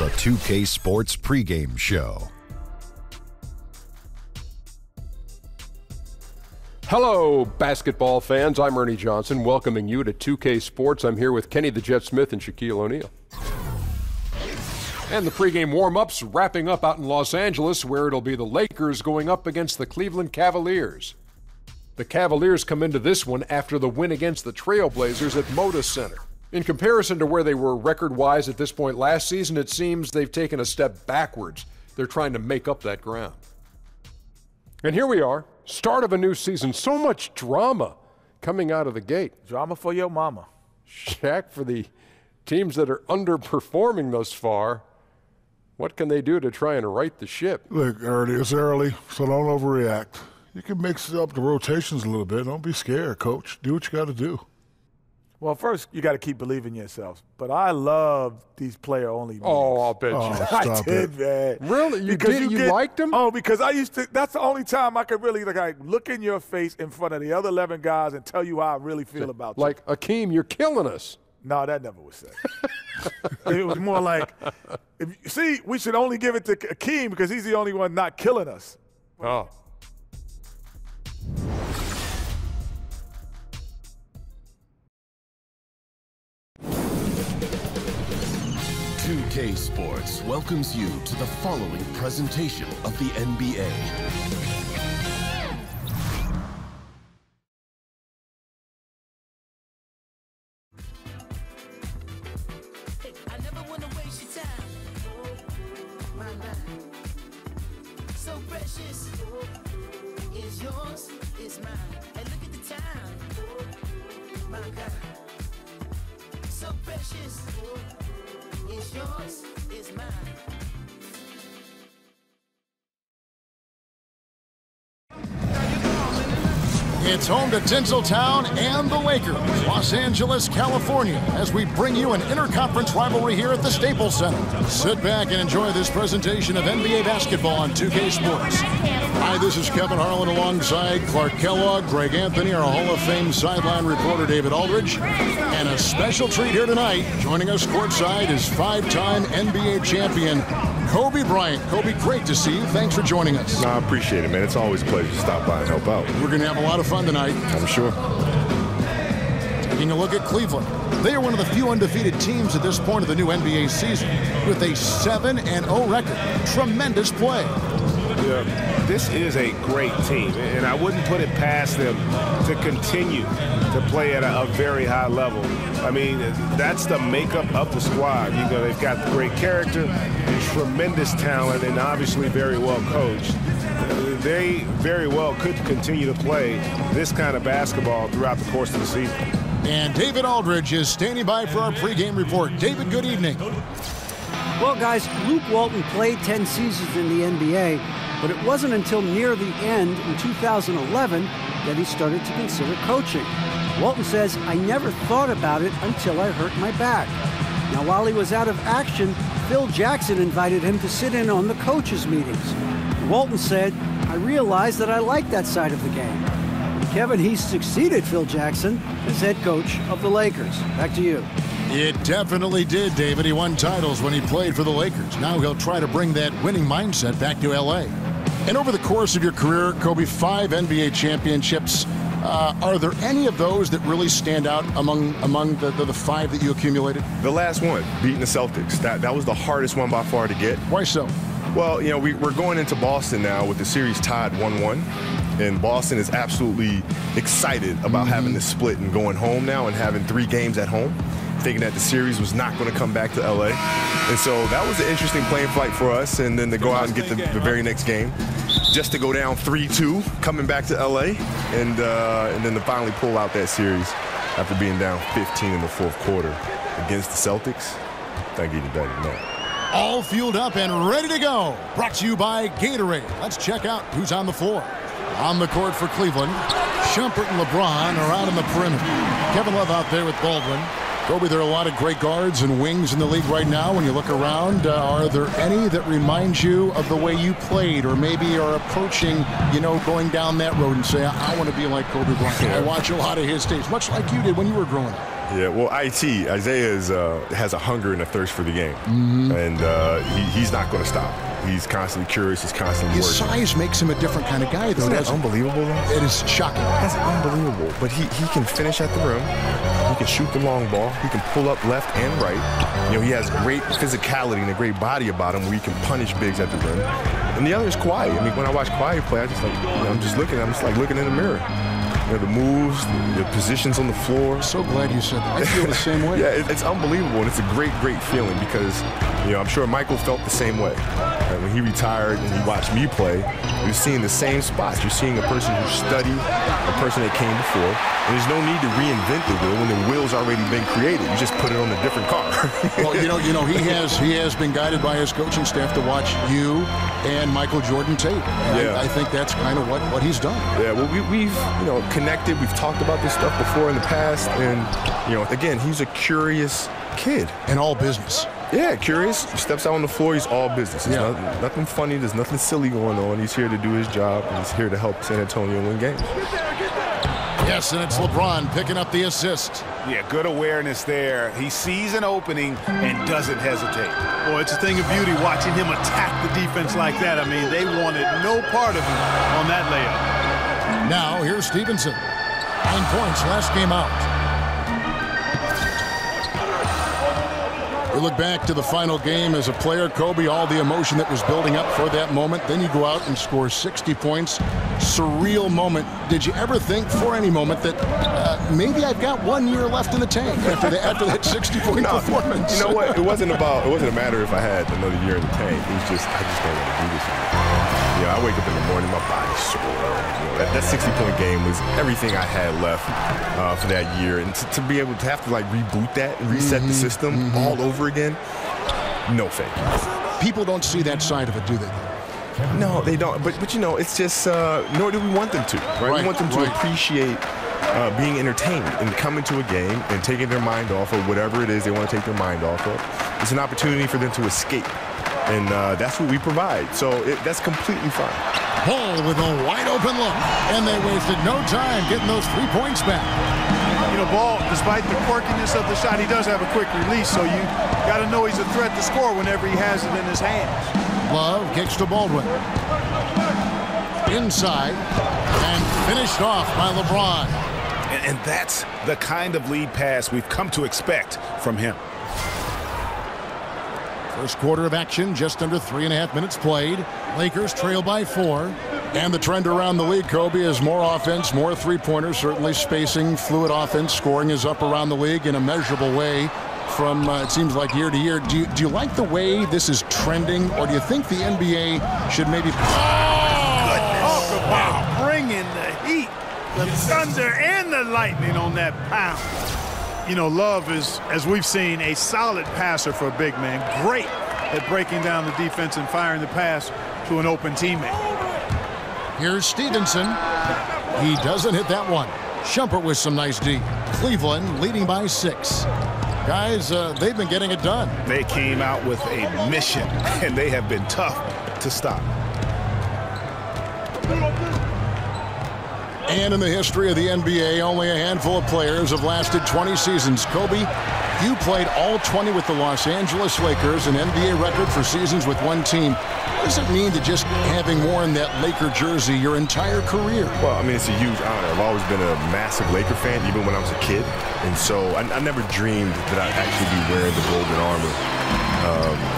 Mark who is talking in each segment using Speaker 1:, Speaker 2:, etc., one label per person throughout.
Speaker 1: the 2K Sports pregame show.
Speaker 2: Hello, basketball fans. I'm Ernie Johnson, welcoming you to 2K Sports. I'm here with Kenny the Jet Smith and Shaquille O'Neal. And the pregame warm-ups wrapping up out in Los Angeles, where it'll be the Lakers going up against the Cleveland Cavaliers. The Cavaliers come into this one after the win against the Trailblazers at Moda Center. In comparison to where they were record-wise at this point last season, it seems they've taken a step backwards. They're trying to make up that ground. And here we are, start of a new season. So much drama coming out of the gate.
Speaker 3: Drama for your mama.
Speaker 2: Shaq, for the teams that are underperforming thus far, what can they do to try and right the ship?
Speaker 4: Look, Ernie, it's early, so don't overreact. You can mix up the rotations a little bit. Don't be scared, Coach. Do what you got to do.
Speaker 3: Well, first, you got to keep believing in yourselves. But I love these player-only meetings.
Speaker 2: Oh, I'll bet you.
Speaker 3: I did, man.
Speaker 2: Really? You liked them?
Speaker 3: Oh, because I used to – that's the only time I could really look in your face in front of the other 11 guys and tell you how I really feel about you.
Speaker 2: Like, Akeem, you're killing us.
Speaker 3: No, that never was said. It was more like, we should only give it to Akeem because he's the only one not killing us.
Speaker 2: Oh.
Speaker 5: K Sports welcomes you to the following presentation of the NBA.
Speaker 6: I never want to waste your time. My life, so precious, is yours, is mine. And look at the time, my God, so precious. It's yours, it's mine.
Speaker 7: It's home to Tinseltown and the Lakers, Los Angeles, California, as we bring you an interconference rivalry here at the Staples Center. Sit back and enjoy this presentation of NBA basketball on 2K Sports. Hi, this is Kevin Harlan alongside Clark Kellogg, Greg Anthony, our Hall of Fame sideline reporter David Aldridge, and a special treat here tonight. Joining us courtside is five-time NBA champion Kobe Bryant. Kobe, great to see you. Thanks for joining us.
Speaker 8: No, I appreciate it, man. It's always a pleasure to stop by and help out.
Speaker 7: We're going to have a lot of fun tonight.
Speaker 8: I'm sure.
Speaker 7: Taking a look at Cleveland. They are one of the few undefeated teams at this point of the new NBA season with a 7-0 record. Tremendous play.
Speaker 8: Yeah, this is a great team, and I wouldn't put it past them to continue to play at a very high level. I mean, that's the makeup of the squad. You know, they've got great character, tremendous talent, and obviously very well coached. They very well could continue to play this kind of basketball throughout the course of the season.
Speaker 7: And David Aldridge is standing by for our pregame report. David, good evening.
Speaker 9: Well, guys, Luke Walton played 10 seasons in the NBA, but it wasn't until near the end in 2011 that he started to consider coaching. Walton says, "I never thought about it until I hurt my back." Now, while he was out of action, Phil Jackson invited him to sit in on the coaches' meetings. Walton said, "I realized that I like that side of the game." And Kevin, he succeeded Phil Jackson as head coach of the Lakers. Back to you.
Speaker 7: It definitely did, David. He won titles when he played for the Lakers. Now he'll try to bring that winning mindset back to L.A. And over the course of your career, Kobe, 5 NBA championships. Are there any of those that really stand out among the 5 that you accumulated?
Speaker 8: The last one, beating the Celtics. That was the hardest one by far to get.
Speaker 7: Why so?
Speaker 8: Well, you know, we're going into Boston now with the series tied 1-1. And Boston is absolutely excited about having this split and going home now and having 3 games at home, thinking that the series was not going to come back to L.A. And so that was an interesting playing fight for us, and then to go out and get the very next game, just to go down 3-2, coming back to L.A., and then to finally pull out that series after being down 15 in the fourth quarter against the Celtics. I think even better than that.
Speaker 7: All fueled up and ready to go. Brought to you by Gatorade. Let's check out who's on the floor. On the court for Cleveland, Shumpert and LeBron are out on the perimeter. Kevin Love out there with Baldwin. Kobe, there are a lot of great guards and wings in the league right now. When you look around, are there any that remind you of the way you played, or maybe are approaching, going down that road and say, I want to be like Kobe Bryant? I watch a lot of his tapes, much like you did when you were growing up.
Speaker 8: Yeah. Well, Isaiah has a hunger and a thirst for the game, and he's not going to stop. He's constantly curious. He's constantly
Speaker 7: His
Speaker 8: working.
Speaker 7: size makes him a different kind of guy, though.
Speaker 8: Isn't that unbelievable, though?
Speaker 7: It is shocking.
Speaker 8: That's unbelievable. But he can finish at the rim. He can shoot the long ball. He can pull up left and right. You know, he has great physicality and a great body about him where he can punish bigs at the rim. And the other is Kawhi. I mean, when I watch Kawhi play, I'm just looking in the mirror. You know, the moves, the positions on the floor.
Speaker 7: So glad you said that. I feel the same way.
Speaker 8: Yeah, it's unbelievable, and it's a great, great feeling because, you know, I'm sure Michael felt the same way. When he retired and he watched me play, you're seeing the same spots. You're seeing a person who studied, a person that came before, and there's no need to reinvent the wheel when the wheel's already been created. You just put it on a different car.
Speaker 7: Well, you know, he has been guided by his coaching staff to watch you and Michael Jordan tape. And I think that's kind of what he's done. Yeah, well, we've connected. We've talked about this stuff before in the past, and again, he's a curious kid. And all business.
Speaker 8: Yeah, curious. He steps out on the floor, he's all business. There's nothing funny. There's nothing silly going on. He's here to do his job, and he's here to help San Antonio win games.
Speaker 7: Yes, and it's LeBron picking up the assist.
Speaker 10: Yeah, good awareness there. He sees an opening and doesn't hesitate.
Speaker 11: Boy, it's a thing of beauty watching him attack the defense like that. I mean, they wanted no part of him on that layup.
Speaker 7: Now, here's Stevenson. 9 points, last game out. We look back to the final game as a player, Kobe, all the emotion that was building up for that moment. Then you go out and score 60 points. Surreal moment. Did you ever think for any moment that maybe I've got 1 year left in the tank after that 60-point performance?
Speaker 8: You know what? It wasn't a matter if I had another year in the tank. It was just, I just don't want to do this anymore. I wake up in the morning, my body's sore. That 60-point game was everything I had left for that year. And to be able to have to reboot that and reset the system all over again, no thank you.
Speaker 7: People don't see that side of it, do they?
Speaker 8: No, they don't. But it's just, nor do we want them to. Right? We want them to appreciate being entertained and coming to a game and taking their mind off of whatever it is they want to take their mind off of. It's an opportunity for them to escape. And that's what we provide. So that's completely fine.
Speaker 7: Paul with a wide open look. And they wasted no time getting those 3 points back.
Speaker 11: Ball, despite the quirkiness of the shot, he does have a quick release. So you got to know he's a threat to score whenever he has it in his hands.
Speaker 7: Love kicks to Baldwin. Inside. And finished off by LeBron.
Speaker 10: And that's the kind of lead pass we've come to expect from him.
Speaker 7: First quarter of action, just under 3.5 minutes played. Lakers trail by 4. And the trend around the league, Kobe, is more offense, more three-pointers, certainly spacing, fluid offense. Scoring is up around the league in a measurable way from, it seems like, year to year. Do you like the way this is trending, or do you think the NBA should maybe...
Speaker 11: Talk about bringing the heat, the thunder, and the lightning on that pound. Love is, as we've seen, a solid passer for a big man. Great at breaking down the defense and firing the pass to an open teammate.
Speaker 7: Here's Stevenson. He doesn't hit that one. Shumpert with some nice D. Cleveland leading by 6. Guys, they've been getting it done.
Speaker 10: They came out with a mission, and they have been tough to stop.
Speaker 7: And in the history of the NBA, only a handful of players have lasted 20 seasons. Kobe, you played all 20 with the Los Angeles Lakers, an NBA record for seasons with one team. What does it mean to just having worn that Laker jersey your entire career?
Speaker 8: Well, I mean, it's a huge honor. I've always been a massive Laker fan, even when I was a kid. And so I never dreamed that I'd actually be wearing the golden armor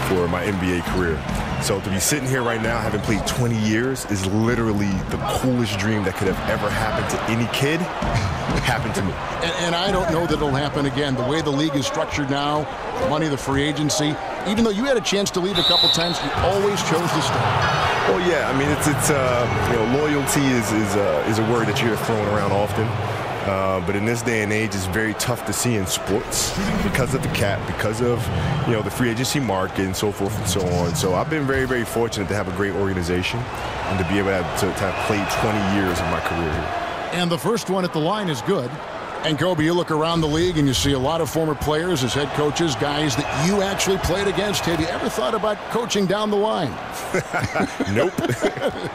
Speaker 8: for my NBA career. So to be sitting here right now, having played 20 years, is literally the coolest dream that could have ever happened to any kid. Happened to me.
Speaker 7: And I don't know that it'll happen again. The way the league is structured now, the money, the free agency, even though you had a chance to leave a couple times, you always chose to stay.
Speaker 8: Well, yeah, I mean, loyalty is a word that you hear thrown around often. But in this day and age, it's very tough to see in sports because of the cap, because of, the free agency market and so forth and so on. So I've been very, very fortunate to have a great organization and to be able to have played 20 years of my career here.
Speaker 7: And the first one at the line is good. And Kobe, you look around the league and you see a lot of former players as head coaches, guys that you actually played against. Have you ever thought about coaching down the line?
Speaker 8: Nope.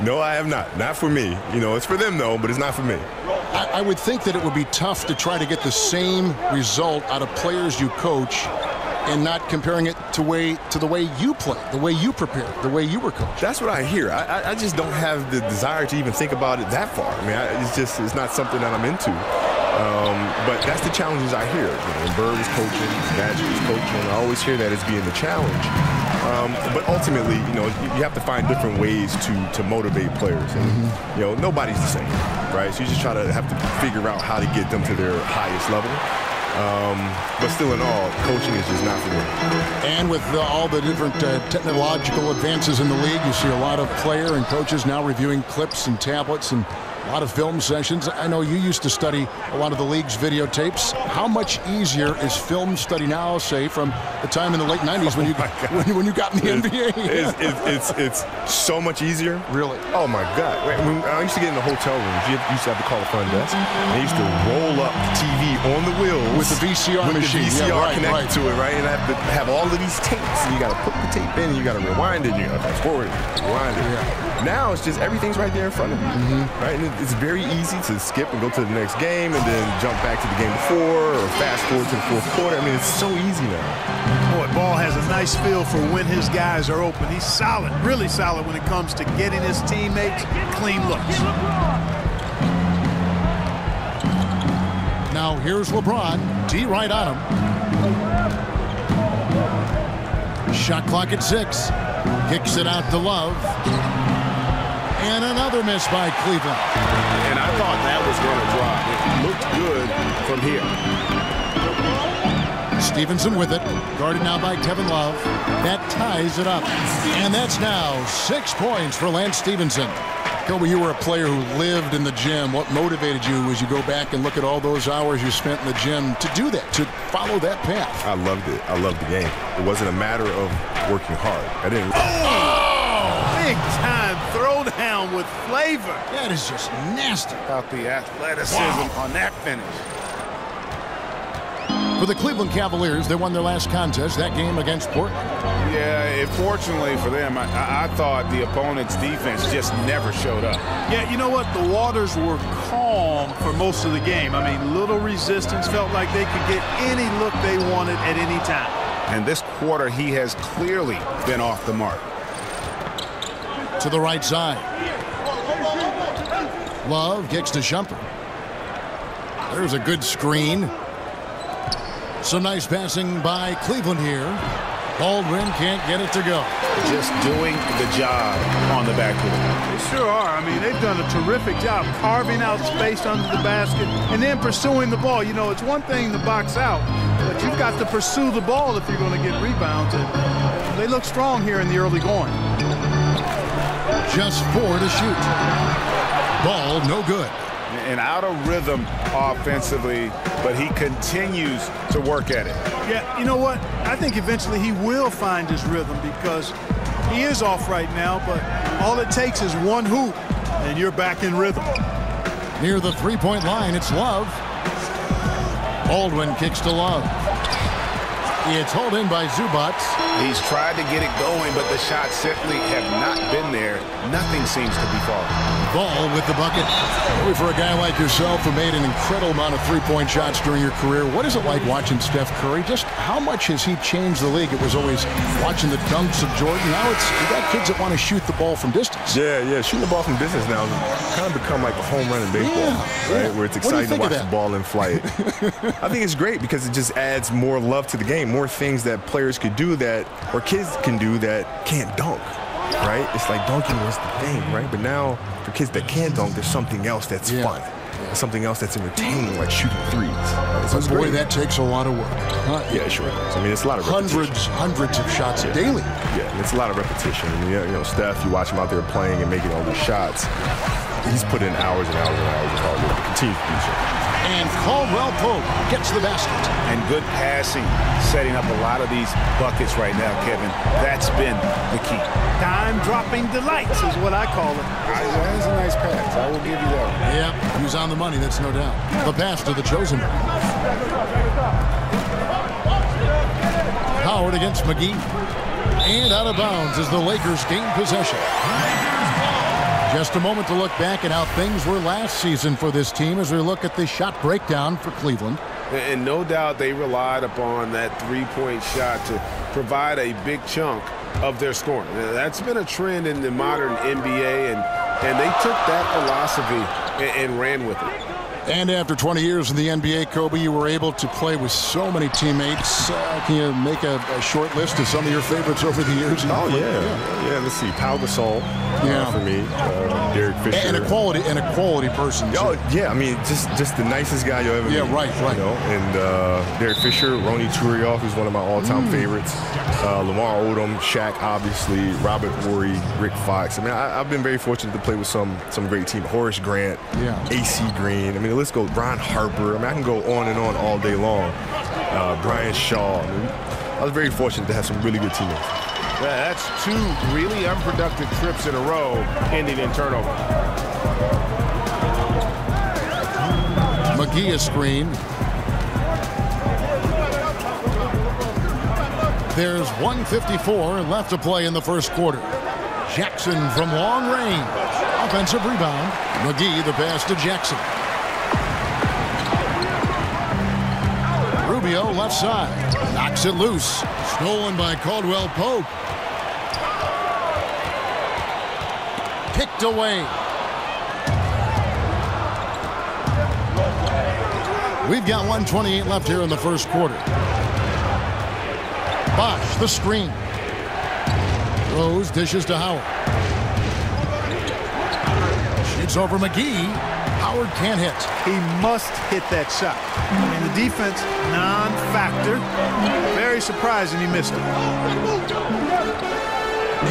Speaker 8: No, I have not. Not for me. It's for them, though, but it's not for me.
Speaker 7: I would think that it would be tough to try to get the same result out of players you coach and not comparing it to the way you play, the way you prepare, the way you were coached.
Speaker 8: That's what I hear. I just don't have the desire to even think about it that far. I mean, it's not something that I'm into. But that's the challenges I hear. When Bird was coaching, Magic was coaching, I always hear that as being the challenge. But ultimately, you have to find different ways to motivate players. And, nobody's the same, right? So you just have to figure out how to get them to their highest level. But still in all, coaching is just not for me.
Speaker 7: And with all the different technological advances in the league, you see a lot of player and coaches now reviewing clips and tablets and a lot of film sessions. I know you used to study a lot of the league's videotapes. How much easier is film study now, say, from the time in the late 90s when you got in the NBA?
Speaker 8: It's so much easier.
Speaker 7: Really?
Speaker 8: Oh, my God. When I used to get in the hotel rooms, you used to have to call the front desk. They used to roll up the TV on the wheels.
Speaker 7: With the VCR machine.
Speaker 8: With the VCR connected to it, right? And I have to have all of these tapes. And you got to put the tape in, and you got to rewind it. You got to fast forward it, rewind it. Yeah. Now it's just everything's right there in front of you, right? And it's very easy to skip and go to the next game and then jump back to the game before or fast forward to the fourth quarter. I mean, it's so easy now.
Speaker 11: Boy, Ball has a nice feel for when his guys are open. He's solid, really solid when it comes to getting his teammates clean looks.
Speaker 7: Now here's LeBron. D right on him. Shot clock at 6. Kicks it out to Love. And another miss by Cleveland.
Speaker 10: And I thought that was going to drop. It looked good from here.
Speaker 7: Stevenson with it. Guarded now by Kevin Love. That ties it up. And that's now 6 points for Lance Stevenson. Kobe, you were a player who lived in the gym. What motivated you as you go back and look at all those hours you spent in the gym to do that, to follow that path?
Speaker 8: I loved it. I loved the game. It wasn't a matter of working hard. I didn't.
Speaker 11: Big time throwdown with flavor.
Speaker 7: That is just nasty.
Speaker 10: About the athleticism on that finish.
Speaker 7: For the Cleveland Cavaliers, they won their last contest, that game against Portland.
Speaker 10: Yeah, fortunately for them, I thought the opponent's defense just never showed up.
Speaker 11: Yeah, you know what? The waters were calm for most of the game. I mean, little resistance, felt like they could get any look they wanted at any time.
Speaker 10: And this quarter, he has clearly been off the mark.
Speaker 7: To the right side. Love kicks to Shumpert. There's a good screen. Some nice passing by Cleveland here. Baldwin can't get it to go.
Speaker 10: Just doing the job on the backcourt.
Speaker 11: They sure are. I mean, they've done a terrific job carving out space under the basket and then pursuing the ball. You know, it's one thing to box out, but you've got to pursue the ball if you're going to get rebounds. And they look strong here in the early going.
Speaker 7: Just 4 to shoot. Ball no good.
Speaker 10: And out of rhythm offensively, but he continues to work at it.
Speaker 11: Yeah, you know what? I think eventually he will find his rhythm because he is off right now, but all it takes is one hoop, and you're back in rhythm.
Speaker 7: Near the three-point line, it's Love. Baldwin kicks to Love. It's hauled in by Zubac.
Speaker 10: He's tried to get it going, but the shots simply have not been there. Nothing seems to be falling.
Speaker 7: Ball with the bucket. For a guy like yourself who made an incredible amount of three-point shots during your career, what is it like watching Steph Curry? Just how much has he changed the league? It was always watching the dunks of Jordan. Now you got kids that want to shoot the ball from distance.
Speaker 8: Yeah. Shooting the ball from distance now has kind of become like a home run in baseball, right? Where it's exciting to watch the ball in flight. I think it's great because it just adds more love to the game, more things that players could do that, or kids can do that can't dunk, right? It's like dunking was the thing, right? But now for kids that can't dunk, there's something else that's fun. Something else that's entertaining, like shooting threes.
Speaker 7: So boy, that takes a lot of work.
Speaker 8: Yeah, sure. I mean, it's a lot of
Speaker 7: hundreds of shots daily.
Speaker 8: Yeah, and it's a lot of repetition. I mean, you know, Steph, you watch him out there playing and making all these shots. He's put in hours and hours and hours of hard work to continue to do so.
Speaker 7: And Caldwell Pope gets the basket.
Speaker 10: And good passing, setting up a lot of these buckets right now, Kevin. That's been the key.
Speaker 11: Time-dropping delights is what I call it.
Speaker 10: That's a nice pass. I will give you that.
Speaker 7: Yep, he was on the money, that's no doubt. The pass to the chosen one. Howard against McGee. And out of bounds as the Lakers gain possession. Just a moment to look back at how things were last season for this team as we look at the shot breakdown for Cleveland.
Speaker 10: And no doubt they relied upon that three-point shot to provide a big chunk of their scoring. That's been a trend in the modern NBA, and they took that philosophy and ran with it.
Speaker 7: And after 20 years in the NBA, Kobe, you were able to play with so many teammates. Can you make a short list of some of your favorites over the years?
Speaker 8: Oh, yeah. Let's see. Pau Gasol for me. Derek Fisher.
Speaker 7: And a quality person.
Speaker 8: Oh, yeah. I mean, just the nicest guy you'll ever meet.
Speaker 7: Yeah, right.
Speaker 8: You know? And Derek Fisher, Ronny Turiaf, who's one of my all-time favorites. Lamar Odom, Shaq, obviously, Robert Horry, Rick Fox. I mean, I've been very fortunate to play with some great teams. Horace Grant, AC Green. I mean, let's go. Ron Harper. I mean, I can go on and on all day long. Brian Shaw. I mean, I was very fortunate to have some really good teammates.
Speaker 10: That's two really unproductive trips in a row ending in turnover.
Speaker 7: McGee a screen. There's 1:54 left to play in the first quarter. Jackson from long range. Offensive rebound. McGee the pass to Jackson. Rubio left side. Knocks it loose. Stolen by Caldwell Pope. Picked away. We've got 1:28 left here in the first quarter. Bosch, the screen. Rose dishes to Howard. Shoots over McGee. Howard can't hit.
Speaker 11: He must hit that shot. And the defense, non-factor. Very surprising he missed it.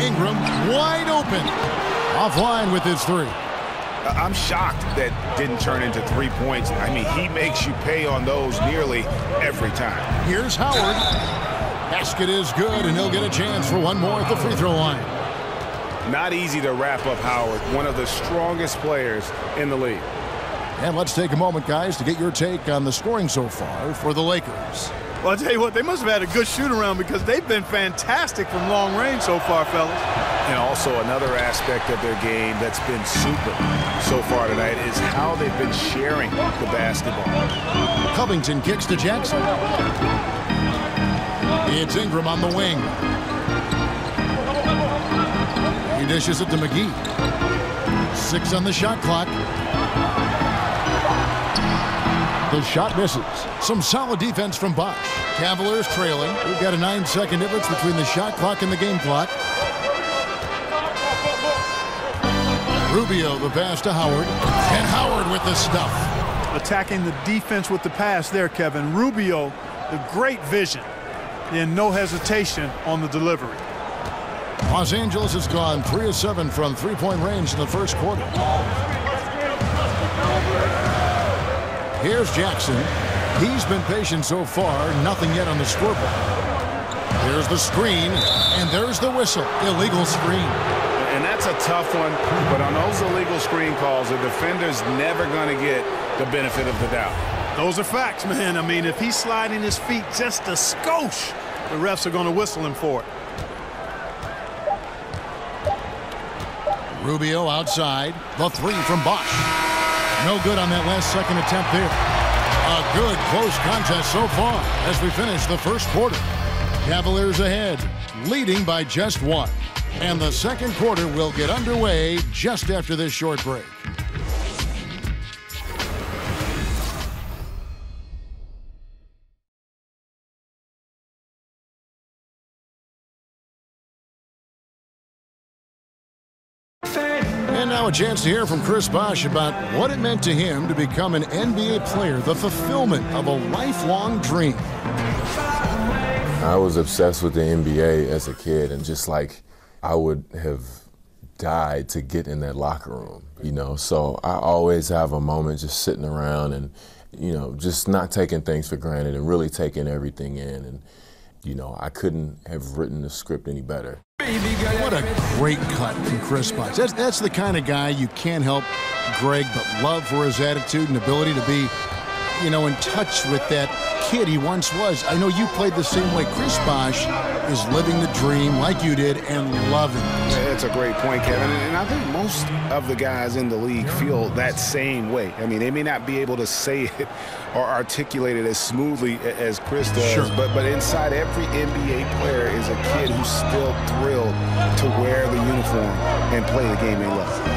Speaker 7: Ingram wide open. Offline with his three.
Speaker 10: I'm shocked that didn't turn into 3 points. I mean, he makes you pay on those nearly every time.
Speaker 7: Here's Howard. Basket is good, and he'll get a chance for one more at the free throw line.
Speaker 10: Not easy to wrap up Howard, one of the strongest players in the league.
Speaker 7: And let's take a moment, guys, to get your take on the scoring so far for the Lakers.
Speaker 11: Well, I'll tell you what, they must have had a good shoot-around because they've been fantastic from long range so far, fellas.
Speaker 10: And also another aspect of their game that's been super so far tonight is how they've been sharing the basketball.
Speaker 7: Covington kicks to Jackson. It's Ingram on the wing. He dishes it to McGee. 6 on the shot clock. The shot misses. Some solid defense from Bosch. Cavaliers trailing. We've got a 9-second difference between the shot clock and the game clock. Rubio the pass to Howard. And Howard with the stuff.
Speaker 11: Attacking the defense with the pass there, Kevin. Rubio, the great vision. And no hesitation on the delivery.
Speaker 7: Los Angeles has gone 3 of 7 from three-point range in the first quarter. Here's Jackson. He's been patient so far. Nothing yet on the scoreboard. There's the screen, and there's the whistle. Illegal screen.
Speaker 10: And that's a tough one, but on those illegal screen calls, the defender's never going to get the benefit of the doubt.
Speaker 11: Those are facts, man. I mean, if he's sliding his feet just a skosh, the refs are going to whistle him for it.
Speaker 7: Rubio outside. The three from Bosch. No good on that last second attempt there. A good close contest so far as we finish the first quarter. Cavaliers ahead, leading by just 1. And the second quarter will get underway just after this short break. And now a chance to hear from Chris Bosh about what it meant to him to become an NBA player, the fulfillment of a lifelong dream.
Speaker 12: I was obsessed with the NBA as a kid, and just like I would have died to get in that locker room, you know. So I always have a moment just sitting around and, you know, just not taking things for granted and really taking everything in. And, you know, I couldn't have written the script any better.
Speaker 7: What a great cut from Chris Bosh. That's the kind of guy you can't help Greg but love for his attitude and ability to be, you know, in touch with that kid he once was. I know you played the same way. Chris Bosh is living the dream like you did and loving it.
Speaker 10: That's a great point, Kevin. And I think most of the guys in the league feel that same way. I mean, they may not be able to say it or articulate it as smoothly as Chris does,
Speaker 7: sure.
Speaker 10: but inside every NBA player is a kid who's still thrilled to wear the uniform and play the game they love.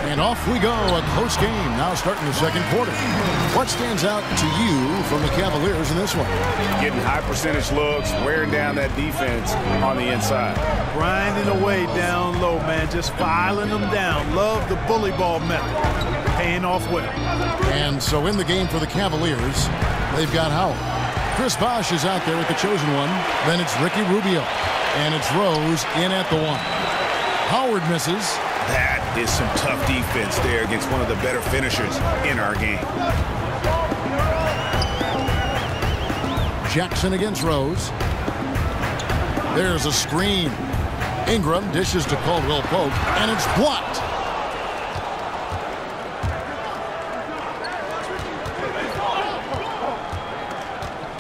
Speaker 7: And off we go, a close game now starting the second quarter. What stands out to you from the Cavaliers in this one?
Speaker 11: Getting high percentage looks, wearing down that defense on the inside. Grinding away down low, man, just filing them down. Love the bully ball method. Paying off well.
Speaker 7: And so in the game for the Cavaliers, they've got Howard. Chris Bosh is out there with the chosen one. Then it's Ricky Rubio. And it's Rose in at the one. Howard misses.
Speaker 11: That is some tough defense there against one of the better finishers in our game.
Speaker 7: Jackson against Rose. There's a screen. Ingram dishes to Caldwell Pope, and it's blocked.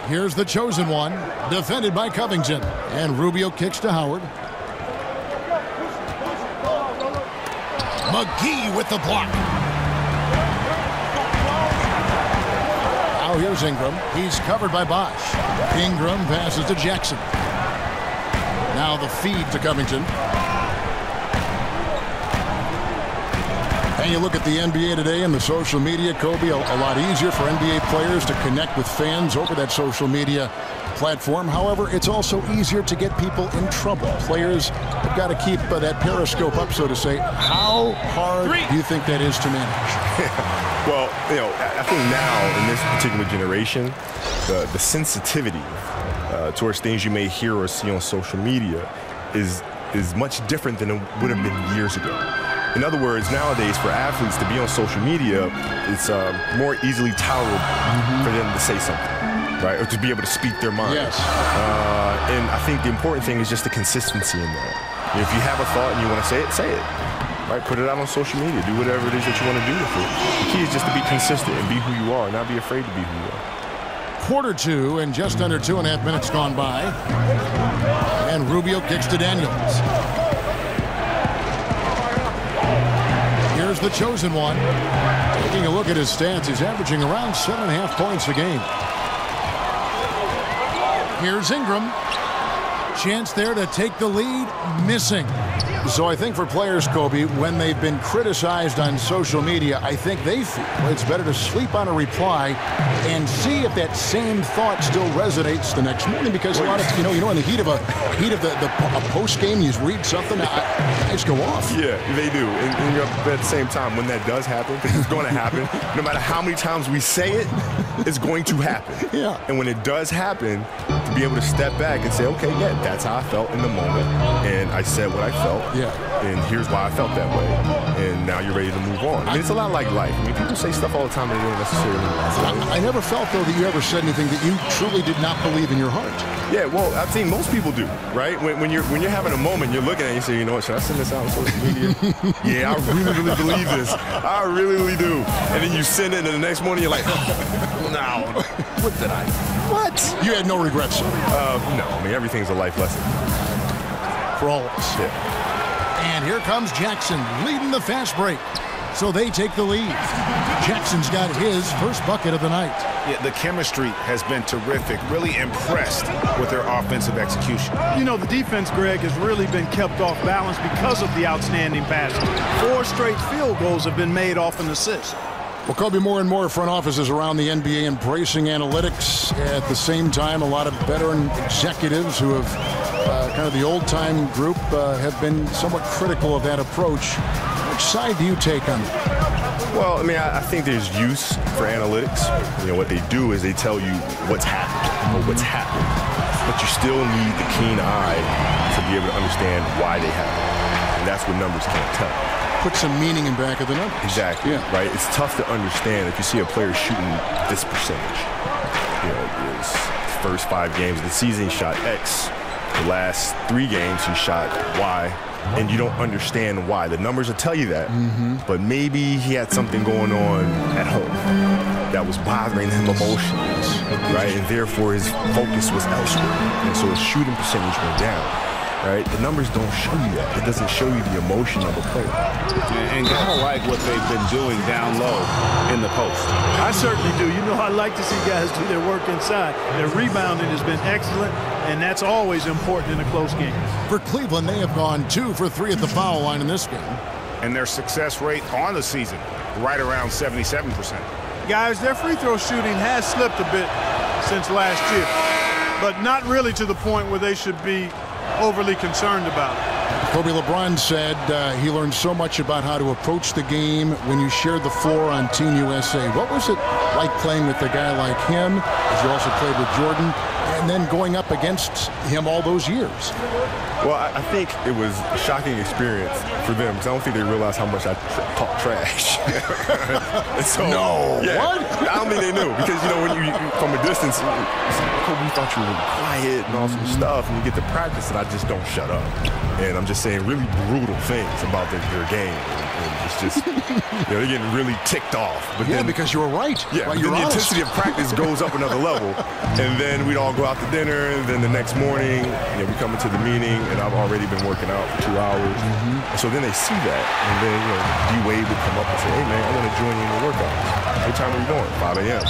Speaker 7: Here's the chosen one, defended by Covington, and Rubio kicks to Howard. McGee with the block. Now here's Ingram. He's covered by Bosh. Ingram passes to Jackson. Now the feed to Covington. And you look at the NBA today and the social media, Kobe, a lot easier for NBA players to connect with fans over that social media platform. However, it's also easier to get people in trouble. Players have got to keep that periscope up, so to say. How hard do you think that is to manage?
Speaker 8: Well, you know, I think now in this particular generation, the sensitivity towards things you may hear or see on social media is much different than it would have been years ago. In other words, nowadays for athletes to be on social media, it's more easily tolerable for them to say something, right? Or to be able to speak their mind.
Speaker 7: Yes.
Speaker 8: And I think the important thing is just the consistency in that. If you have a thought and you want to say it, say it. Right? Put it out on social media. Do whatever it is that you want to do with it. The key is just to be consistent and be who you are, not be afraid to be who you are.
Speaker 7: Quarter two and just under 2.5 minutes gone by. And Rubio kicks to Daniels. Here's the chosen one. Taking a look at his stats, he's averaging around 7.5 points a game. Here's Ingram. Chance there to take the lead. Missing. So I think for players, Kobe, when they've been criticized on social media, I think they feel it's better to sleep on a reply and see if that same thought still resonates the next morning. Because a lot of, in the heat of a post game, you read something, eyes go off.
Speaker 8: Yeah, they do. And at the same time, when that does happen, because it's going to happen, no matter how many times we say it, it's going to happen.
Speaker 7: Yeah.
Speaker 8: And when it does happen, to be able to step back and say, okay, yeah, that's how I felt in the moment, and I said what I felt.
Speaker 7: Yeah.
Speaker 8: And here's why I felt that way. And now you're ready to move on. I mean, it's a lot like life. I mean, people say stuff all the time that they don't necessarily mean.
Speaker 7: I never felt, though, that you ever said anything that you truly did not believe in your heart.
Speaker 8: Yeah, well, I think most people do, right? When you're having a moment, you're looking at it and you say, you know what, should I send this out on social media? Yeah, I really believe this. I really do. And then you send it, and the next morning you're like, no, what did I? What?
Speaker 7: You had no regrets, sir?
Speaker 8: No, I mean, everything's a life lesson.
Speaker 7: For all of us.
Speaker 8: Yeah.
Speaker 7: And here comes Jackson leading the fast break. So they take the lead. Jackson's got his first bucket of the night.
Speaker 11: Yeah, the chemistry has been terrific. Really impressed with their offensive execution. You know, the defense, Greg, has really been kept off balance because of the outstanding passing. 4 straight field goals have been made off an assist.
Speaker 7: Well, Kobe, more and more front offices around the NBA embracing analytics. At the same time, a lot of veteran executives who have kind of the old-time group have been somewhat critical of that approach. Which side do you take on it?
Speaker 8: Well, I mean, I think there's use for analytics. You know, what they do is they tell you what's happened or what's happened. But you still need the keen eye to be able to understand why they happen. And that's what numbers can't tell.
Speaker 7: Put some meaning in back of the numbers.
Speaker 8: Exactly. Yeah. Right? It's tough to understand if you see a player shooting this percentage. You know, his first 5 games of the season shot X. The last 3 games he shot wide, and you don't understand why. The numbers will tell you that, but maybe he had something going on at home that was bothering him emotionally, right? And therefore his focus was elsewhere, and so his shooting percentage went down. Right? The numbers don't show you that. It doesn't show you the emotion of a player.
Speaker 10: And gotta like what they've been doing down low in the post.
Speaker 11: I certainly do. You know, I like to see guys do their work inside. Their rebounding has been excellent, and that's always important in a close game.
Speaker 7: For Cleveland, they have gone 2 for 3 at the foul line in this game.
Speaker 13: And their success rate on the season, right around 77%.
Speaker 11: Guys, their free throw shooting has slipped a bit since last year, but not really to the point where they should be overly concerned about it.
Speaker 7: Kobe LeBron said he learned so much about how to approach the game when you shared the floor on Team USA. What was it like playing with a guy like him, as you also played with Jordan, and then going up against him all those years?
Speaker 8: Well, I think it was a shocking experience for them because I don't think they realized how much I talk trash. So,
Speaker 7: no.
Speaker 8: Yeah,
Speaker 7: what?
Speaker 8: I don't think they knew because, you know, when you from a distance, Kobe, thought you were really quiet and all some stuff, and you get to practice, and I just don't shut up. And I'm just saying really brutal things about their game. And it's just, you know, they're getting really ticked off. But
Speaker 7: yeah,
Speaker 8: then,
Speaker 7: because you were right.
Speaker 8: Yeah,
Speaker 7: right,
Speaker 8: then the intensity of practice goes up another level. And then we'd all go out to dinner, and then the next morning, you know, we come into the meeting, and I've already been working out for 2 hours. And so then they see that, and then, you know, D-Wade would come up and say, hey, man, I want to join you in the workout. What time are you going? 5 a.m.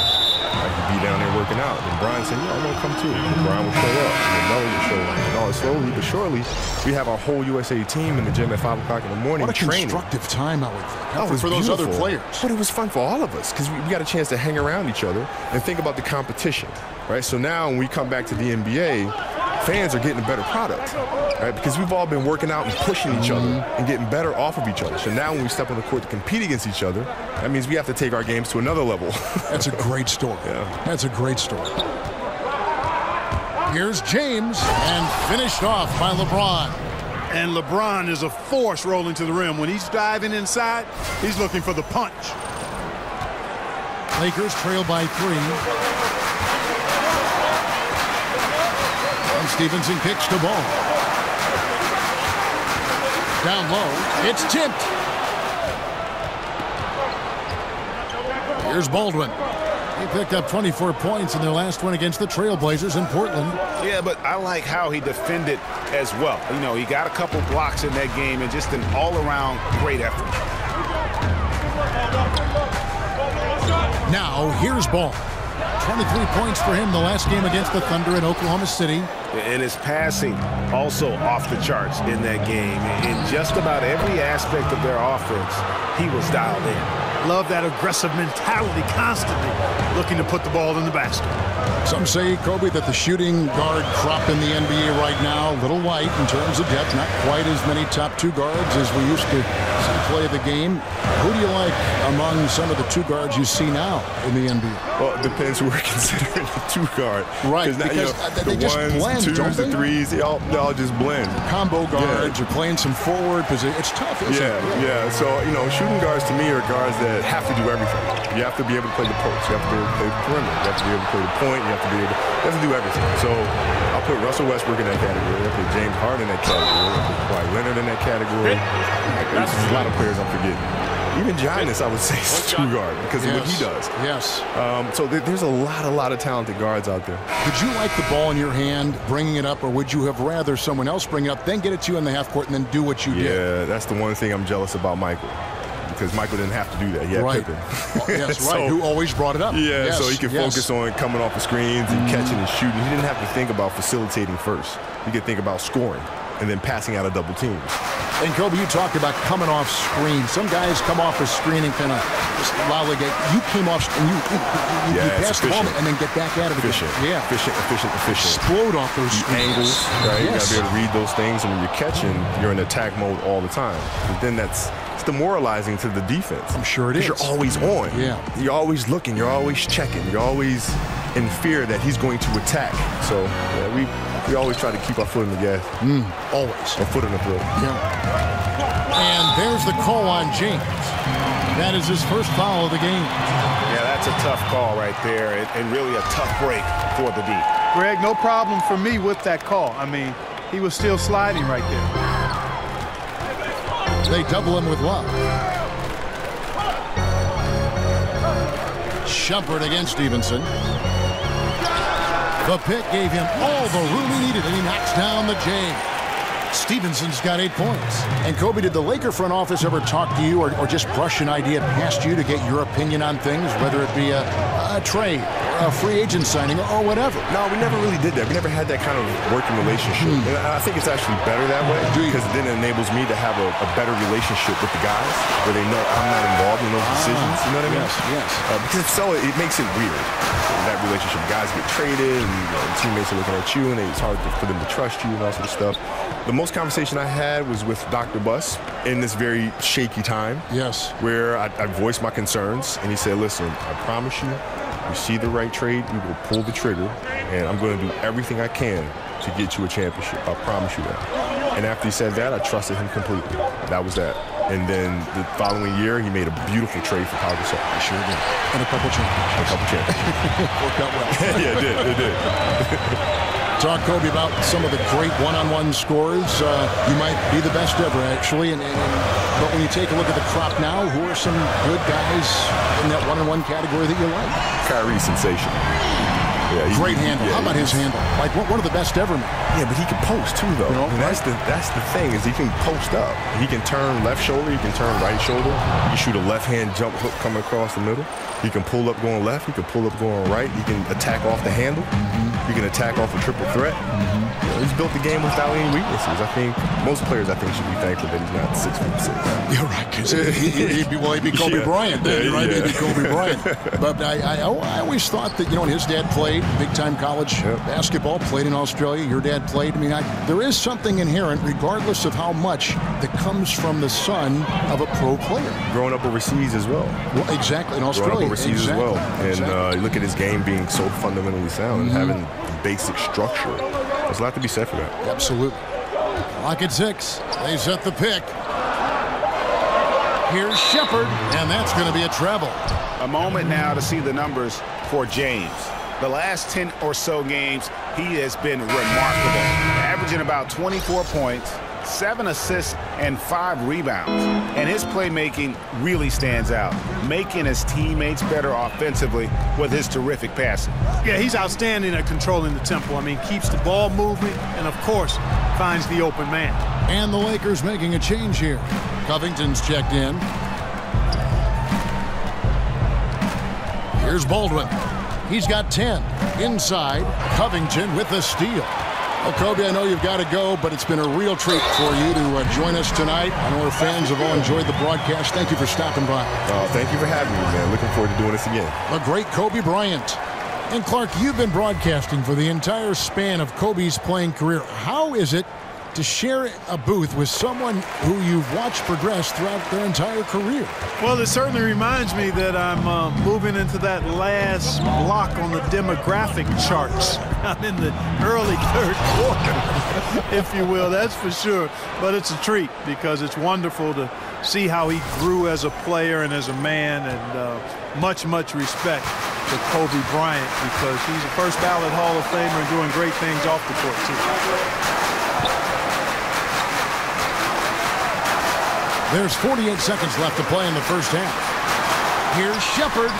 Speaker 8: I could be down there working out. And Brian said, yeah, I want to come too. And Brian would show up, and then Melly would show up. And all slowly but surely, we have our whole USA team in the gym at 5 o'clock in the morning training.
Speaker 7: What a constructive time, I would think.
Speaker 8: Oh,
Speaker 7: for those other players.
Speaker 8: But it was fun for all of us because we got a chance to hang around each other and think about the competition, right? So now when we come back to the NBA, fans are getting a better product, right? Because we've all been working out and pushing each other and getting better off of each other. So now when we step on the court to compete against each other, that means we have to take our games to another level.
Speaker 7: That's a great story.
Speaker 8: Yeah.
Speaker 7: That's a great story. Here's James, and finished off by LeBron.
Speaker 11: And LeBron is a force rolling to the rim. When he's diving inside, he's looking for the punch.
Speaker 7: Lakers trail by 3. And Stevenson kicks the ball. Down low, it's tipped. Here's Baldwin. He picked up 24 points in their last win against the Trailblazers in Portland.
Speaker 13: Yeah, but I like how he defended as well. You know, he got a couple blocks in that game and just an all-around great effort.
Speaker 7: Now, here's Ball. 23 points for him the last game against the Thunder in Oklahoma City.
Speaker 10: And his passing also off the charts in that game. In just about every aspect of their offense, he was dialed in.
Speaker 11: Love that aggressive mentality, constantly looking to put the ball in the basket.
Speaker 7: Some say, Kobe, that the shooting guard crop in the NBA right now, a little light in terms of depth, not quite as many top 2 guards as we used to see play the game. Who do you like among some of the 2 guards you see now in the NBA?
Speaker 8: Well, it depends who we're considering the 2 guard.
Speaker 7: Right,
Speaker 8: now,
Speaker 7: because
Speaker 8: you know,
Speaker 7: they just blend,
Speaker 8: 2s,
Speaker 7: don't they?
Speaker 8: the 3s, they all just blend.
Speaker 7: Combo guards, you're playing some forward position. It's tough, isn't it?
Speaker 8: Yeah. So, you know, shooting guards to me are guards that have to do everything. You have to be able to play the post. You have to be able to play the perimeter. You have to be able to play the point. You have to do everything. So I'll put Russell Westbrook in that category. I'll put James Harden in that category. I'll put Kawhi Leonard in that category. There's a lot of players I'm forgetting. Even Giannis, I would say, is 2 guard because of what he does.
Speaker 7: Yes.
Speaker 8: So there's a lot of talented guards out there.
Speaker 7: Would you like the ball in your hand, bringing it up, or would you have rather someone else bring it up, then get it to you in the half court, and then do what you did?
Speaker 8: Yeah, that's the one thing I'm jealous about Michael. Because Michael didn't have to do that. He had Pippen.
Speaker 7: Yes, right. Who always brought it up.
Speaker 8: Yeah,
Speaker 7: yes,
Speaker 8: so he could focus on coming off the screens and catching and shooting. He didn't have to think about facilitating first. He could think about scoring and then passing out of double teams.
Speaker 7: And Kobe, you talked about coming off screen. Some guys come off a screen and kind of just lollygate. You came off and you passed the ball and then get back at it again. Yeah. Efficient. Explode off those
Speaker 8: angles, right? You got to be able to read those things, and when you're catching, you're in attack mode all the time. But then it's demoralizing to the defense.
Speaker 7: I'm sure it is.
Speaker 8: Because you're always on.
Speaker 7: Yeah.
Speaker 8: You're always looking. You're always checking. You're always in fear that he's going to attack. So we always try to keep our foot in the gas.
Speaker 7: Always.
Speaker 8: Our foot in the throat.
Speaker 7: Yeah. And there's the call on James. That is his first foul of the game.
Speaker 13: Yeah, that's a tough call right there, and really a tough break for the D.
Speaker 11: Greg, no problem for me with that call. I mean, he was still sliding right there.
Speaker 7: They double him with Love. Shumpert against Stevenson. The pick gave him all the room he needed, and he knocks down the J. Stevenson's got 8 points. And Kobe, did the Laker front office ever talk to you or just brush an idea past you to get your opinion on things, whether it be a trade, or a free agent signing, or whatever?
Speaker 8: No, we never really did that. We never had that kind of working relationship. And I think it's actually better that way because then it enables me to have a better relationship with the guys where they know I'm not involved in those decisions. You know what I mean?
Speaker 7: Yes.
Speaker 8: Because so it makes it weird, that relationship. Guys get traded and teammates are looking at you and it's hard for them to trust you and all sort of stuff. The most conversation I had was with Dr. Buss in this very shaky time.
Speaker 7: Yes.
Speaker 8: Where I voiced my concerns, and he said, listen, I promise you, you see the right trade, we will pull the trigger, and I'm going to do everything I can to get you a championship. I promise you that. And after he said that, I trusted him completely. That was that. And then the following year, he made a beautiful trade for Pau Gasol.
Speaker 7: He sure did. And a couple championships.
Speaker 8: Worked out well. Yeah, it did.
Speaker 7: Talk, Kobe, about some of the great one-on-one scores. You might be the best ever, actually. But when you take a look at the crop now, who are some good guys in that one-on-one category that you like?
Speaker 8: Kyrie's sensational. Yeah,
Speaker 7: great handle. How about his handle? Like one of the best ever.
Speaker 8: Yeah, but he can post too, though. You know, that's the thing is he can post up. He can turn left shoulder. He can turn right shoulder. He can shoot a left-hand jump hook coming across the middle. He can pull up going left. He can pull up going right. He can attack off the handle. He can attack off a triple threat. You know, he's built the game without any weaknesses. I think most players, should be thankful that he's not 6'6".
Speaker 7: You're right. He'd be Kobe Bryant then, right? He'd be Kobe Bryant. But I always thought that, and his dad played big-time college basketball, played in Australia. Your dad played. I mean, there is something inherent, regardless of how much, that comes from the son of a pro player.
Speaker 8: Growing up overseas as well.
Speaker 7: Well, exactly, in Australia.
Speaker 8: Growing up overseas as well. And you look at his game being so fundamentally sound and having basic structure. There's a lot to be said for that.
Speaker 7: Absolutely. Clock at 6. They set the pick. Here's Shumpert, and that's going to be a treble.
Speaker 13: A moment now to see the numbers for James. The last 10 or so games, he has been remarkable, averaging about 24 points, 7 assists, and 5 rebounds. And his playmaking really stands out, making his teammates better offensively with his terrific passing.
Speaker 11: Yeah, he's outstanding at controlling the tempo. I mean, keeps the ball moving and, of course, finds the open man.
Speaker 7: And the Lakers making a change here. Covington's checked in. Here's Baldwin. He's got 10. Inside, Covington with the steal. Well, Kobe, I know you've got to go, but it's been a real treat for you to join us tonight. I know our fans have all enjoyed the broadcast. Thank you for stopping by.
Speaker 8: Thank you for having me, man. Looking forward to doing this again.
Speaker 7: The great Kobe Bryant. And, Clark, you've been broadcasting for the entire span of Kobe's playing career. How is it to share a booth with someone who you've watched progress throughout their entire career?
Speaker 11: Well, it certainly reminds me that I'm moving into that last block on the demographic charts. I'm in the early third quarter, if you will, that's for sure. But it's a treat because it's wonderful to see how he grew as a player and as a man, and much respect to Kobe Bryant because he's a first ballot Hall of Famer and doing great things off the court, too.
Speaker 7: There's 48 seconds left to play in the first half. Here's Shumpert.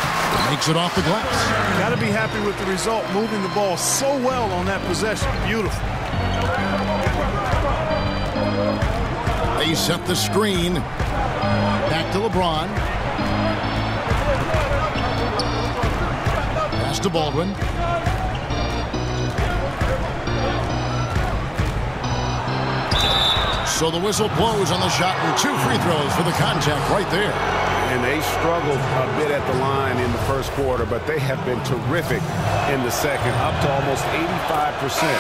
Speaker 7: Makes it off the glass.
Speaker 11: Got to be happy with the result, moving the ball so well on that possession. Beautiful.
Speaker 7: They set the screen. Back to LeBron. Pass to Baldwin. So the whistle blows on the shot and 2 free throws for the contact right there.
Speaker 10: And they struggled a bit at the line in the first quarter, but they have been terrific in the second, up to almost 85%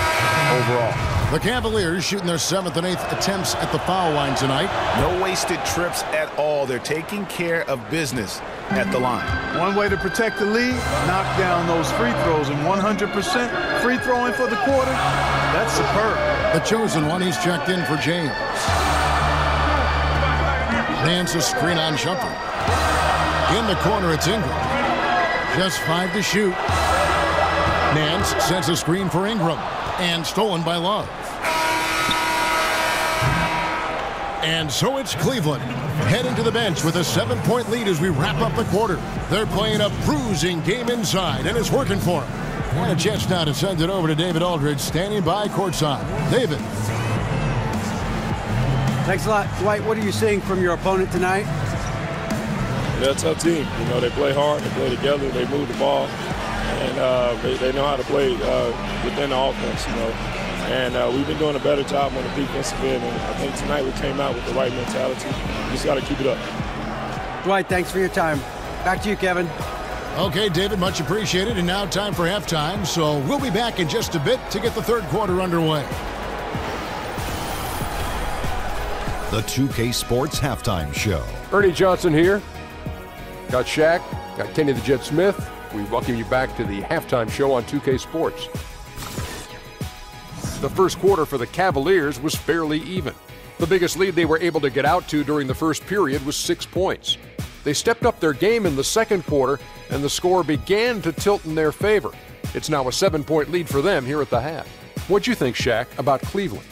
Speaker 10: overall.
Speaker 7: The Cavaliers shooting their 7th and 8th attempts at the foul line tonight.
Speaker 13: No wasted trips at all. They're taking care of business at the line.
Speaker 11: One way to protect the lead, knock down those free throws, and 100% free throwing for the quarter, that's superb.
Speaker 7: The chosen one, he's checked in for James. Nance a screen on Shumpert. In the corner, it's Ingram. Just 5 to shoot. Nance sets a screen for Ingram. And stolen by Love. And so it's Cleveland heading to the bench with a 7-point lead as we wrap up the quarter. They're playing a bruising game inside, and it's working for them. And a chance now to send it over to David Aldridge, standing by courtside. David.
Speaker 9: Thanks a lot. Dwight, what are you seeing from your opponent tonight?
Speaker 14: They're a tough team. You know, they play hard, they play together, they move the ball, and they know how to play within the offense, you know. And we've been doing a better job on the defensive end, and I think tonight we came out with the right mentality. We just got to keep it up.
Speaker 9: Dwight, thanks for your time. Back to you, Kevin.
Speaker 7: Okay, David, much appreciated. And now time for halftime, so we'll be back in just a bit to get the third quarter underway.
Speaker 1: The 2K Sports Halftime Show.
Speaker 2: Ernie Johnson here. Got Shaq, got Kenny the Jet Smith. We welcome you back to the halftime show on 2K Sports. The first quarter for the Cavaliers was fairly even. The biggest lead they were able to get out to during the first period was 6 points. They stepped up their game in the second quarter, and the score began to tilt in their favor. It's now a 7-point lead for them here at the half. What'd you think, Shaq, about Cleveland?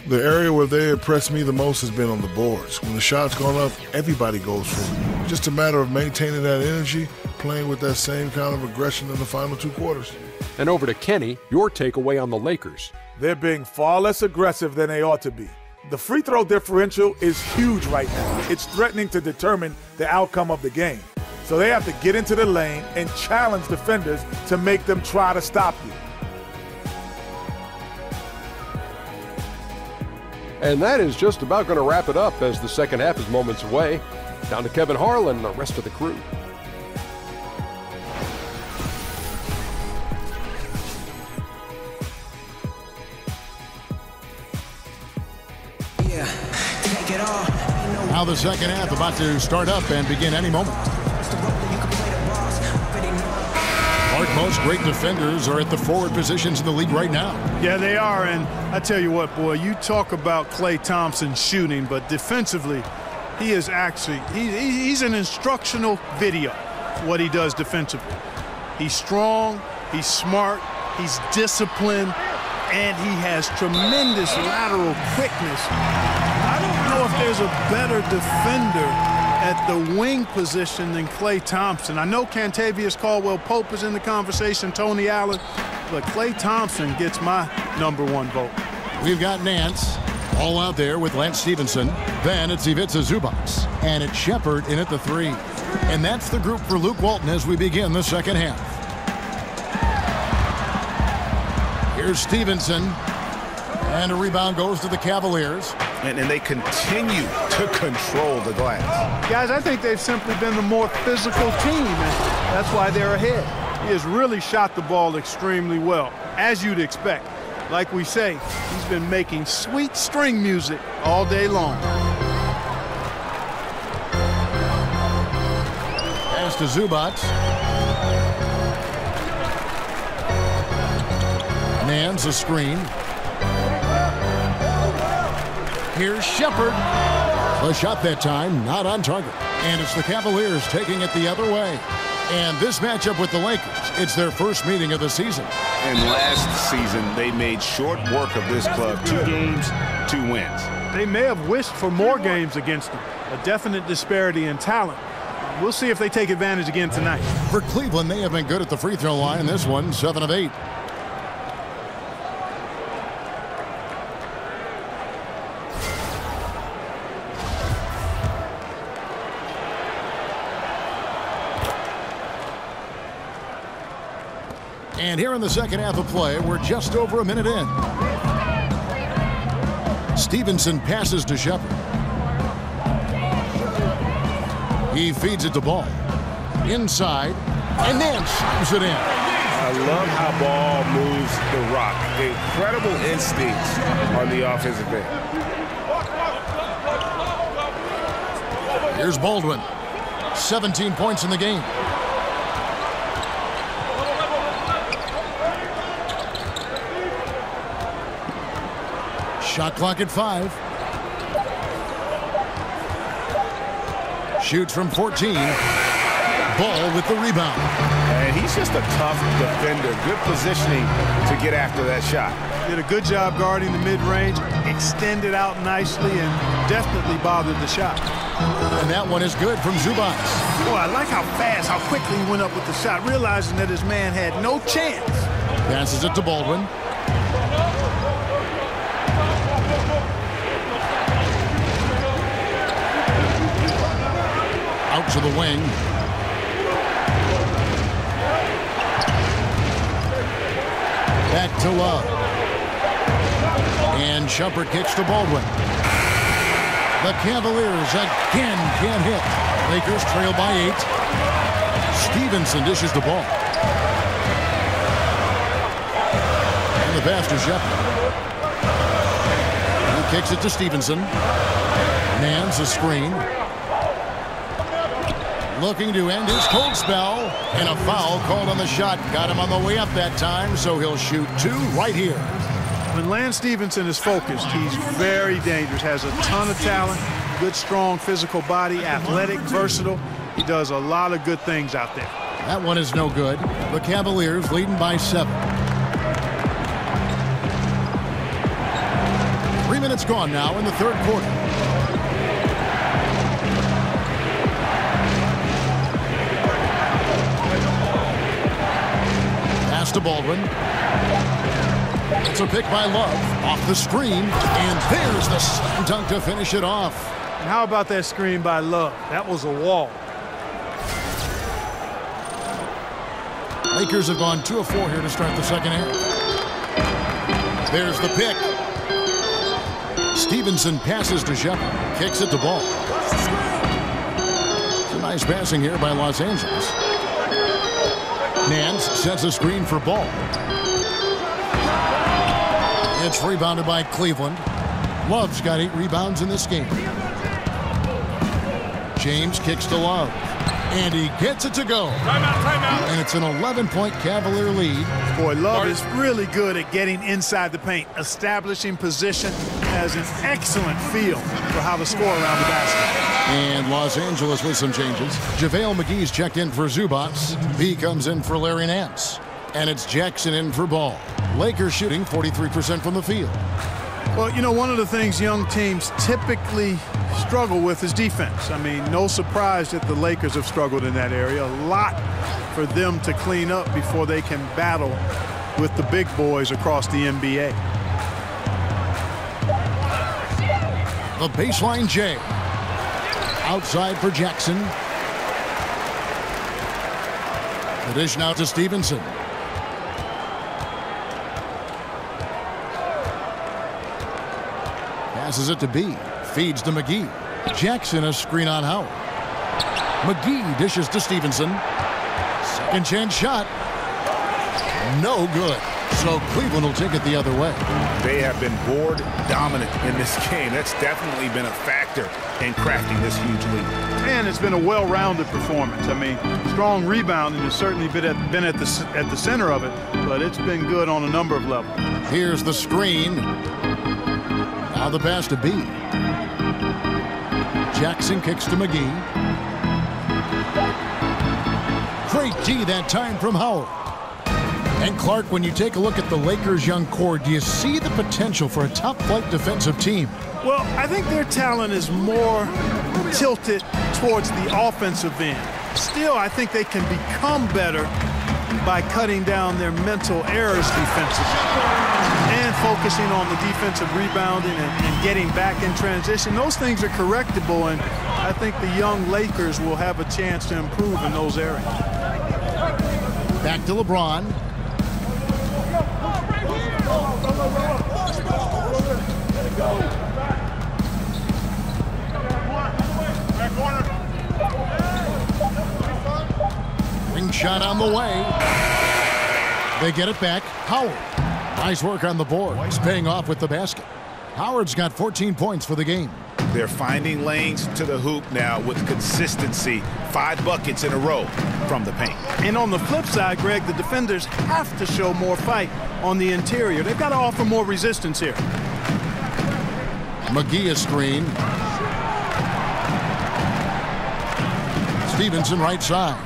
Speaker 4: The area where they impressed me the most has been on the boards. When the shot's gone up, everybody goes for it. Just a matter of maintaining that energy, playing with that same kind of aggression in the final 2 quarters.
Speaker 2: And over to Kenny, your takeaway on the Lakers.
Speaker 3: They're being far less aggressive than they ought to be. The free throw differential is huge right now. It's threatening to determine the outcome of the game. So they have to get into the lane and challenge defenders to make them try to stop you.
Speaker 2: And that is just about going to wrap it up as the second half is moments away. Down to Kevin Harlan and the rest of the crew.
Speaker 7: Now the second half about to start up and begin any moment. Most great defenders are at the forward positions in the league right now.
Speaker 11: Yeah, they are, and I tell you what, boy, you talk about Klay Thompson shooting, but defensively, he is actually, he's an instructional video, what he does defensively. He's strong, he's smart, he's disciplined, and he has tremendous lateral quickness. I don't know if there's a better defender at the wing position than Klay Thompson. I know Kentavious Caldwell-Pope is in the conversation, Tony Allen, but Klay Thompson gets my #1 vote.
Speaker 7: We've got Nance all out there with Lance Stevenson. Then it's Ivica Zubac. And it's Shepard in at the 3. And that's the group for Luke Walton as we begin the second half. Here's Stevenson. And a rebound goes to the Cavaliers.
Speaker 13: And they continue to control the glass.
Speaker 11: Guys, I think they've simply been the more physical team, and that's why they're ahead. He has really shot the ball extremely well, as you'd expect. Like we say, he's been making sweet string music all day long.
Speaker 7: Pass to Zubac. Nance a screen. Here's Shepard. A shot that time, not on target. And it's the Cavaliers taking it the other way. And this matchup with the Lakers, it's their first meeting of the season.
Speaker 13: And last season, they made short work of this club. 2 games, 2 wins.
Speaker 11: They may have wished for more games against them. A definite disparity in talent. We'll see if they take advantage again tonight.
Speaker 7: For Cleveland, they have been good at the free throw line. This one, 7 of 8. And here in the second half of play, we're just over a minute in. Stevenson passes to Shepard. He feeds it to Ball. Inside, and then slams it in.
Speaker 10: I love how Ball moves the rock. Incredible instincts on the offensive end.
Speaker 7: Here's Baldwin. 17 points in the game. Shot clock at 5. Shoots from 14. Ball with the rebound.
Speaker 13: And he's just a tough defender. Good positioning to get after that shot.
Speaker 11: Did a good job guarding the mid-range, extended out nicely, and definitely bothered the shot.
Speaker 7: And that one is good from Zubac.
Speaker 11: Boy, I like how fast, how quickly he went up with the shot, realizing that his man had no chance.
Speaker 7: Passes it to Baldwin. Out to the wing. Back to Love. And Shumpert kicks to Baldwin. The Cavaliers again can't hit. Lakers trail by 8. Stevenson dishes the ball. And the pass to Shepard. He kicks it to Stevenson. Nance a screen. Looking to end his cold spell. And a foul called on the shot. Got him on the way up that time, so he'll shoot 2 right here.
Speaker 11: When Lance Stevenson is focused, he's very dangerous, has a ton of talent, good, strong physical body, athletic, versatile. He does a lot of good things out there.
Speaker 7: That one is no good. The Cavaliers leading by 7. 3 minutes gone now in the third quarter. Pass to Baldwin. It's a pick by Love off the screen, and there's the slam dunk to finish it off.
Speaker 11: And how about that screen by Love? That was a wall.
Speaker 7: Lakers have gone 2 of 4 here to start the second half. There's the pick. Stevenson passes to Shepard, kicks it to Ball. It's a nice passing here by Los Angeles. Nance sets a screen for Ball. It's rebounded by Cleveland. Love's got 8 rebounds in this game. James kicks to Love. And he gets it to go. Timeout. And it's an 11-point Cavalier lead.
Speaker 11: Boy, Love is really good at getting inside the paint, establishing position, has an excellent feel for how to score around the basket.
Speaker 7: And Los Angeles with some changes. JaVale McGee's checked in for Zubac. B comes in for Larry Nance. And it's Jackson in for Ball. Lakers shooting 43% from the field.
Speaker 11: Well, you know, one of the things young teams typically struggle with is defense. I mean, no surprise that the Lakers have struggled in that area. A lot for them to clean up before they can battle with the big boys across the NBA.
Speaker 7: The baseline J. Outside for Jackson. The dish now to Stevenson. Passes it to B. Feeds to McGee. Jackson a screen on Howard. McGee dishes to Stevenson. Second chance shot. No good. So Cleveland will take it the other way.
Speaker 13: They have been board dominant in this game. That's definitely been a factor in crafting this huge lead.
Speaker 11: And it's been a well-rounded performance. I mean, strong rebounding has certainly been at the center of it, but it's been good on a number of levels.
Speaker 7: Here's the screen. Now the pass to B. Jackson kicks to McGee. Great D that time from Howard. And Clark, when you take a look at the Lakers' young core, do you see the potential for a top-flight defensive team?
Speaker 11: Well, I think their talent is more tilted towards the offensive end. Still, I think they can become better by cutting down their mental errors defensively and focusing on the defensive rebounding and getting back in transition. Those things are correctable, and I think the young Lakers will have a chance to improve in those areas.
Speaker 7: Back to LeBron. Ring shot on the way. They get it back. Howard. Nice work on the board. He's paying off with the basket. Howard's got 14 points for the game.
Speaker 13: They're finding lanes to the hoop now with consistency. 5 buckets in a row from the paint.
Speaker 11: And on the flip side, Greg, the defenders have to show more fight on the interior. They've got to offer more resistance here.
Speaker 7: McGee a screen. Stevenson right side.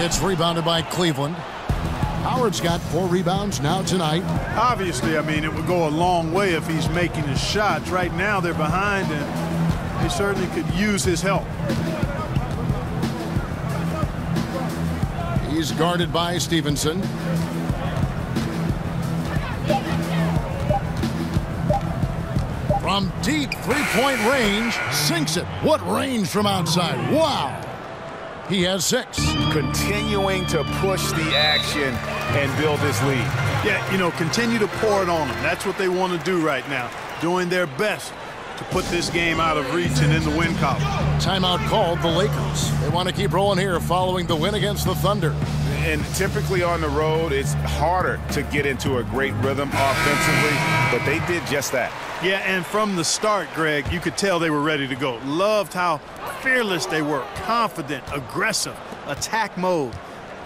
Speaker 7: It's rebounded by Cleveland. Howard's got 4 rebounds now tonight.
Speaker 11: Obviously, I mean, it would go a long way if he's making his shots. Right now, they're behind, and they certainly could use his help.
Speaker 7: He's guarded by Stevenson. From deep three-point range, sinks it. What range from outside? Wow. He has 6.
Speaker 13: Continuing to push the action and build this lead.
Speaker 11: Yeah, you know, continue to pour it on them. That's what they want to do right now. Doing their best to put this game out of reach and in the win column.
Speaker 7: Timeout called the Lakers. They want to keep rolling here following the win against the Thunder.
Speaker 13: And typically on the road, it's harder to get into a great rhythm offensively, but they did just that.
Speaker 11: Yeah, and from the start, Greg, you could tell they were ready to go. Loved how fearless they were, confident, aggressive, attack mode.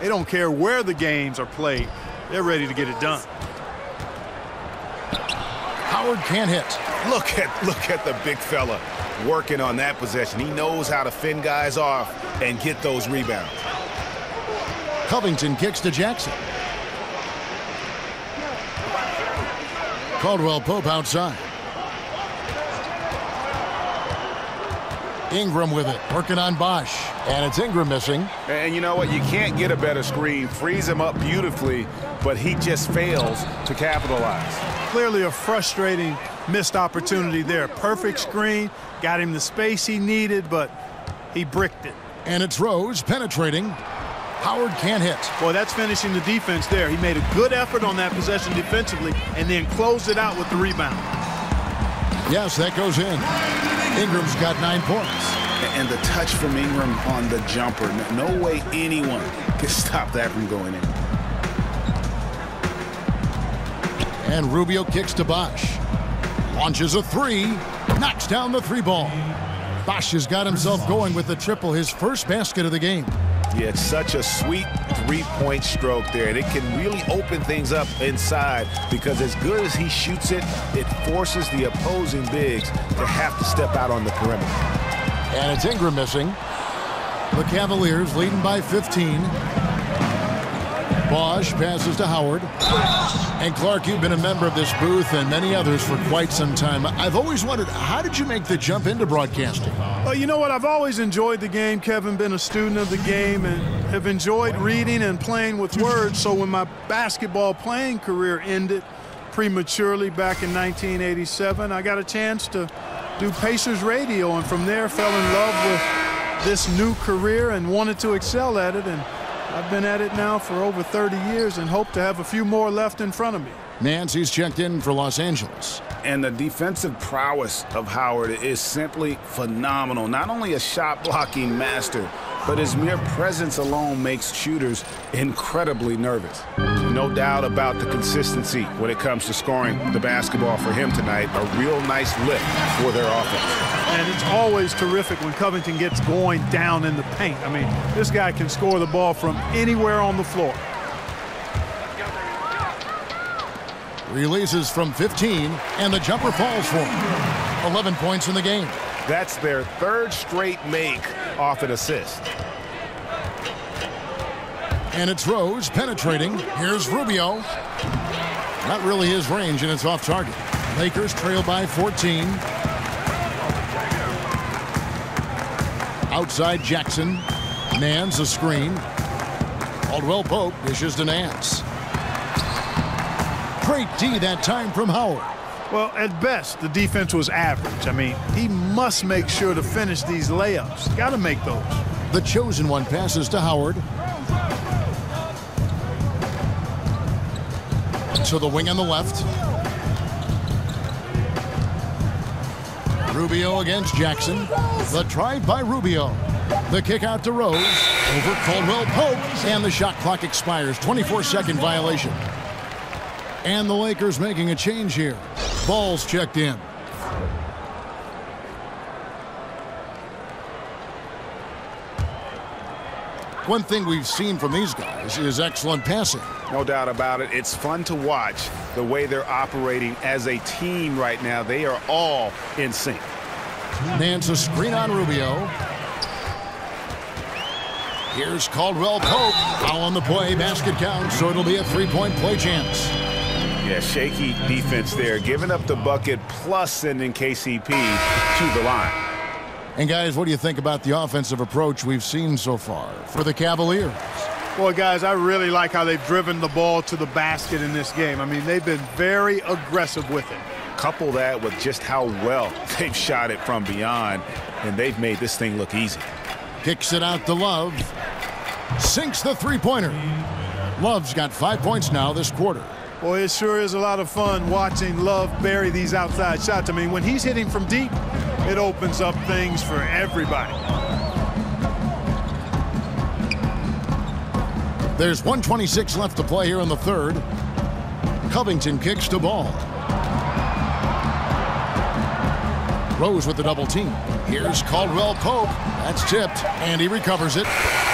Speaker 11: They don't care where the games are played. They're ready to get it done.
Speaker 7: Howard can't hit.
Speaker 13: Look at the big fella working on that possession. He knows how to fend guys off and get those rebounds.
Speaker 7: Covington kicks to Jackson. Caldwell Pope outside. Ingram with it, working on Bosch. And it's Ingram missing.
Speaker 13: And you know what? You can't get a better screen. Frees him up beautifully, but he just fails to capitalize.
Speaker 11: Clearly a frustrating missed opportunity there. Perfect screen, got him the space he needed, but he bricked it.
Speaker 7: And it's Rose penetrating. Howard can't hit.
Speaker 11: Boy, that's finishing the defense there. He made a good effort on that possession defensively and then closed it out with the rebound.
Speaker 7: Yes, that goes in. Ingram's got 9 points.
Speaker 13: And the touch from Ingram on the jumper. No way anyone can stop that from going in.
Speaker 7: And Rubio kicks to Bosch. Launches a 3. Knocks down the 3-ball. Bosch has got himself going with the triple, his first basket of the game.
Speaker 13: Yeah, it's such a sweet 3-point stroke there. And it can really open things up inside because as good as he shoots it, it forces the opposing bigs to have to step out on the perimeter.
Speaker 7: And it's Ingram missing. The Cavaliers leading by 15. Bosch passes to Howard. And Clark, you've been a member of this booth and many others for quite some time. I've always wondered, how did you make the jump into broadcasting?
Speaker 11: Well, you know what? I've always enjoyed the game, Kevin, been a student of the game and have enjoyed reading and playing with words. So when my basketball playing career ended prematurely back in 1987, I got a chance to do Pacers radio, and from there fell in love with this new career and wanted to excel at it. And I've been at it now for over 30 years and hope to have a few more left in front of me.
Speaker 7: Nancy's checked in for Los Angeles.
Speaker 13: And the defensive prowess of Howard is simply phenomenal. Not only a shot-blocking master, but his mere presence alone makes shooters incredibly nervous. No doubt about the consistency when it comes to scoring the basketball for him tonight. A real nice lift for their offense.
Speaker 11: And it's always terrific when Covington gets going down in the paint. I mean, this guy can score the ball from anywhere on the floor.
Speaker 7: Releases from 15, and the jumper falls for him. 11 points in the game.
Speaker 13: That's their 3rd straight make off an assist.
Speaker 7: And it's Rose penetrating. Here's Rubio. Not really his range, and it's off target. Lakers trail by 14. Outside Jackson. Nance a screen. Caldwell Pope dishes to Nance. Great D that time from Howard.
Speaker 11: Well, at best, the defense was average. I mean, he must make sure to finish these layups. Got to make those.
Speaker 7: The chosen one passes to Howard. To the wing on the left. Rubio against Jackson. The drive by Rubio. The kick out to Rose. Over Caldwell Pope. And the shot clock expires. 24-second violation. And the Lakers making a change here. Ball's checked in. One thing we've seen from these guys is excellent passing.
Speaker 13: No doubt about it. It's fun to watch the way they're operating as a team right now. They are all in sync.
Speaker 7: Nance a screen on Rubio. Here's Caldwell Pope. Foul on the play. Basket count, so it'll be a three-point play chance.
Speaker 13: Yeah, shaky defense there. Giving up the bucket plus sending KCP to the line.
Speaker 7: And, guys, what do you think about the offensive approach we've seen so far for the Cavaliers?
Speaker 11: Boy, guys, I really like how they've driven the ball to the basket in this game. I mean, they've been very aggressive with it.
Speaker 13: Couple that with just how well they've shot it from beyond, and they've made this thing look easy.
Speaker 7: Kicks it out to Love. Sinks the three-pointer. Love's got 5 points now this quarter.
Speaker 11: Boy, it sure is a lot of fun watching Love bury these outside shots. I mean, when he's hitting from deep, it opens up things for everybody.
Speaker 7: There's 1:26 left to play here in the third. Covington kicks to Ball. Rose with the double team. Here's Caldwell Pope. That's tipped, and he recovers it.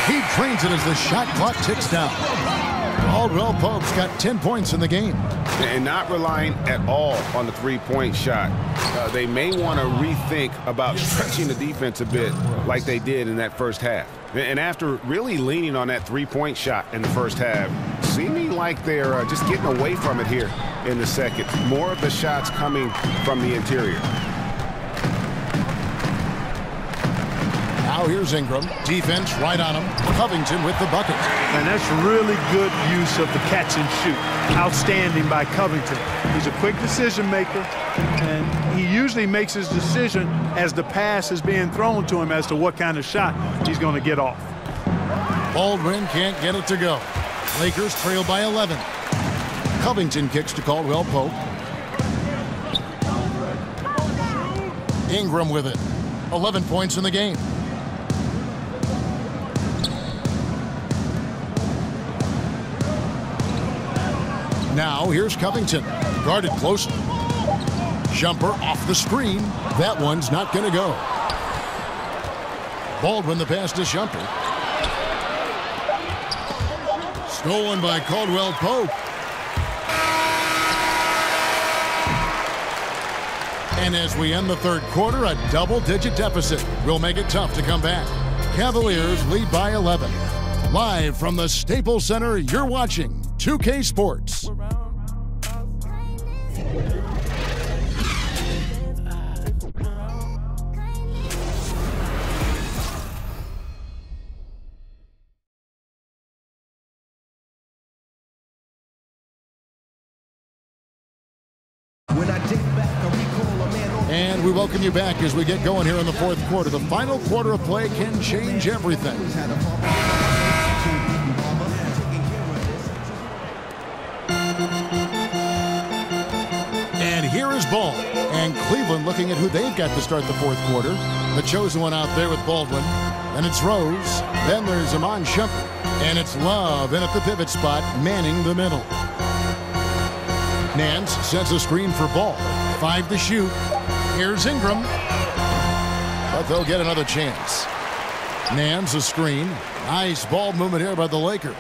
Speaker 7: He drains it as the shot clock ticks down. Caldwell Pope's got 10 points in the game.
Speaker 10: And not relying at all on the three-point shot. They may want to rethink about stretching the defense a bit like they did in that first half. And after really leaning on that three-point shot in the first half, seeming like they're just getting away from it here in the second. More of the shots coming from the interior.
Speaker 7: Now here's Ingram. Defense right on him. Covington with the bucket.
Speaker 11: And that's really good use of the catch and shoot. Outstanding by Covington. He's a quick decision maker, and he usually makes his decision as the pass is being thrown to him as to what kind of shot he's going to get off.
Speaker 7: Baldwin can't get it to go. Lakers trail by 11. Covington kicks to Caldwell Pope. Ingram with it. 11 points in the game. Now here's Covington. Guarded closely. Jumper off the screen. That one's not going to go. Baldwin the pass to Jumper. Stolen by Caldwell Pope. And as we end the third quarter, a double-digit deficit will make it tough to come back. Cavaliers lead by 11. Live from the Staples Center, you're watching 2K Sports. And we welcome you back as we get going here in the fourth quarter. The final quarter of play can change everything. And here is Ball. And Cleveland looking at who they've got to start the fourth quarter. The chosen one out there with Baldwin. Then it's Rose. Then there's Amon Shumpert. And it's Love in at the pivot spot, manning the middle. Nance sets a screen for Ball. 5 to shoot. Here's Ingram. But they'll get another chance. Nance a screen. Nice ball movement here by the Lakers.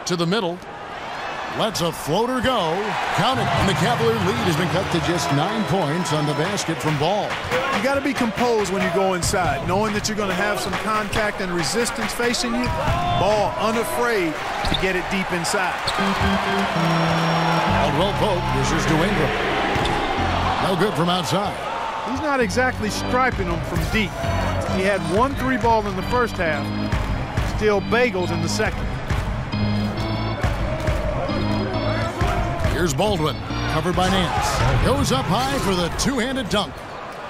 Speaker 7: To the middle. Lets a floater go. Count it. And the Cavalier lead has been cut to just 9 points on the basket from Ball.
Speaker 11: You got to be composed when you go inside, knowing that you're going to have some contact and resistance facing you. Ball unafraid to get it deep inside.
Speaker 7: Caldwell Pope pushes to Ingram. No good from outside.
Speaker 11: He's not exactly striping them from deep. He had 1 3 ball in the first half, still bagels in the second.
Speaker 7: Here's Baldwin, covered by Nance. Goes up high for the two-handed dunk.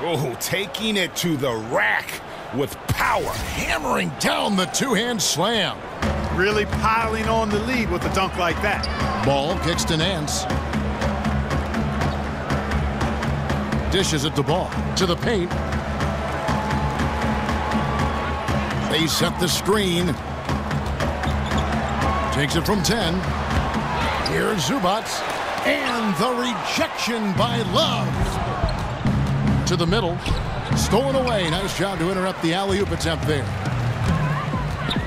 Speaker 13: Oh, taking it to the rack with power.
Speaker 7: Hammering down the two-hand slam.
Speaker 11: Really piling on the lead with a dunk like that.
Speaker 7: Ball kicks to Nance. Dishes it to Ball. To the paint. They set the screen. Takes it from 10. Here's Zubac. And the rejection by Love. To the middle. Stolen away. Nice job to interrupt the alley-oop attempt there.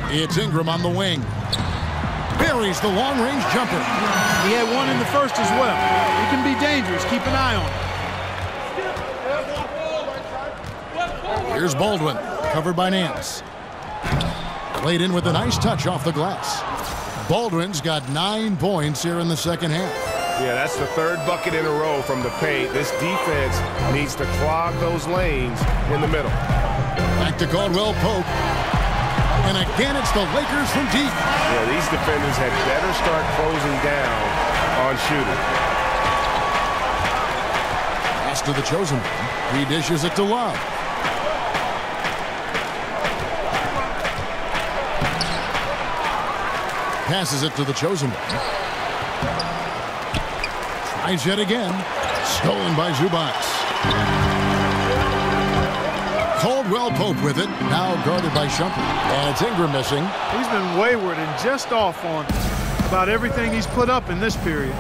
Speaker 7: It's Ingram on the wing. Buries the long-range jumper.
Speaker 11: He had 1 in the first as well. He can be dangerous. Keep an eye on him.
Speaker 7: Here's Baldwin. covered by Nance. Laid in with a nice touch off the glass. Baldwin's got 9 points here in the second half.
Speaker 10: Yeah, that's the third bucket in a row from the paint. This defense needs to clog those lanes in the middle.
Speaker 7: Back to Caldwell Pope. And again, it's the Lakers from deep.
Speaker 10: Yeah, these defenders had better start closing down on shooting.
Speaker 7: Pass to the chosen one. He dishes it to Love. Passes it to the chosen one. Tries yet again. Stolen by Zubac. Caldwell Pope with it. Now guarded by Shumpert. And it's Ingram missing.
Speaker 11: He's been wayward and just off on about everything he's put up in this period.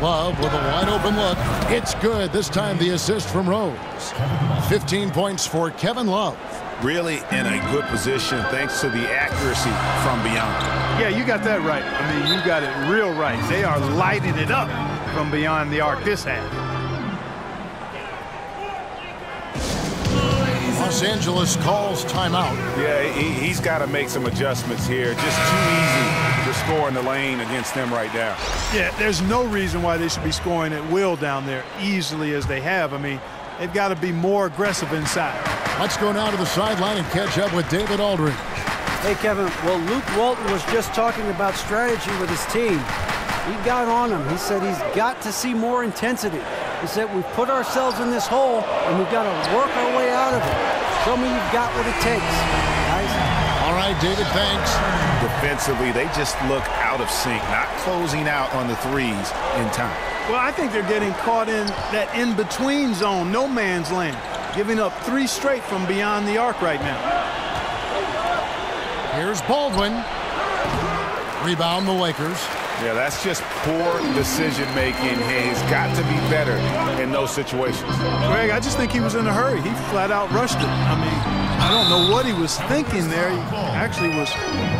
Speaker 7: Love with a wide open look. It's good. This time the assist from Rose. 15 points for Kevin Love.
Speaker 13: Really in a good position thanks to the accuracy from beyond.
Speaker 11: Yeah, you got that right. I mean, you got it real right. They are lighting it up from beyond the arc this half.
Speaker 7: Los Angeles calls timeout.
Speaker 13: Yeah, he's got to make some adjustments here. Just too easy to score in the lane against them right now.
Speaker 11: Yeah, there's no reason why they should be scoring at will down there easily as they have. I mean, they've got to be more aggressive inside.
Speaker 7: Let's go now to the sideline and catch up with David Aldridge.
Speaker 9: Hey, Kevin. Well, Luke Walton was just talking about strategy with his team. He got on him. He said he's got to see more intensity. He said we've put ourselves in this hole, and we've got to work our way out of it. Show me you've got what it takes, guys.
Speaker 7: All right, David, thanks.
Speaker 13: Defensively, they just look out of sync, not closing out on the threes in time.
Speaker 11: Well, I think they're getting caught in that in-between zone, no man's land, giving up 3 straight from beyond the arc right now.
Speaker 7: Here's Baldwin. Rebound the Lakers.
Speaker 13: Yeah, that's just poor decision-making. He's got to be better in those situations.
Speaker 11: Greg, I just think he was in a hurry. He flat out rushed it. I mean, I don't know what he was thinking there. He actually was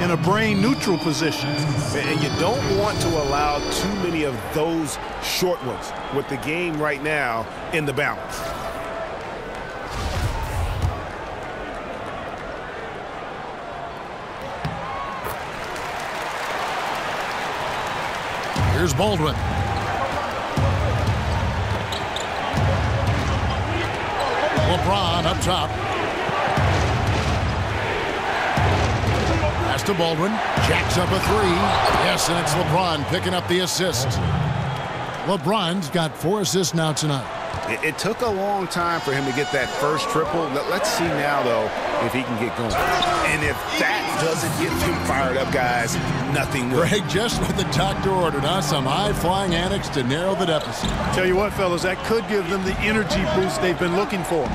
Speaker 11: in a brain-neutral position.
Speaker 10: And you don't want to allow too many of those short ones with the game right now in the balance.
Speaker 7: Here's Baldwin. LeBron up top. Pass to Baldwin. Jacks up a 3. Yes, and it's LeBron picking up the assist. LeBron's got 4 assists now tonight.
Speaker 13: It took a long time for him to get that first triple. Let's see now, though, if he can get going. And if that doesn't get him fired up, guys, nothing will.
Speaker 7: Greg, just what the doctor ordered, huh? Some high-flying antics to narrow the deficit.
Speaker 11: Tell you what, fellas, that could give them the energy boost they've been looking for.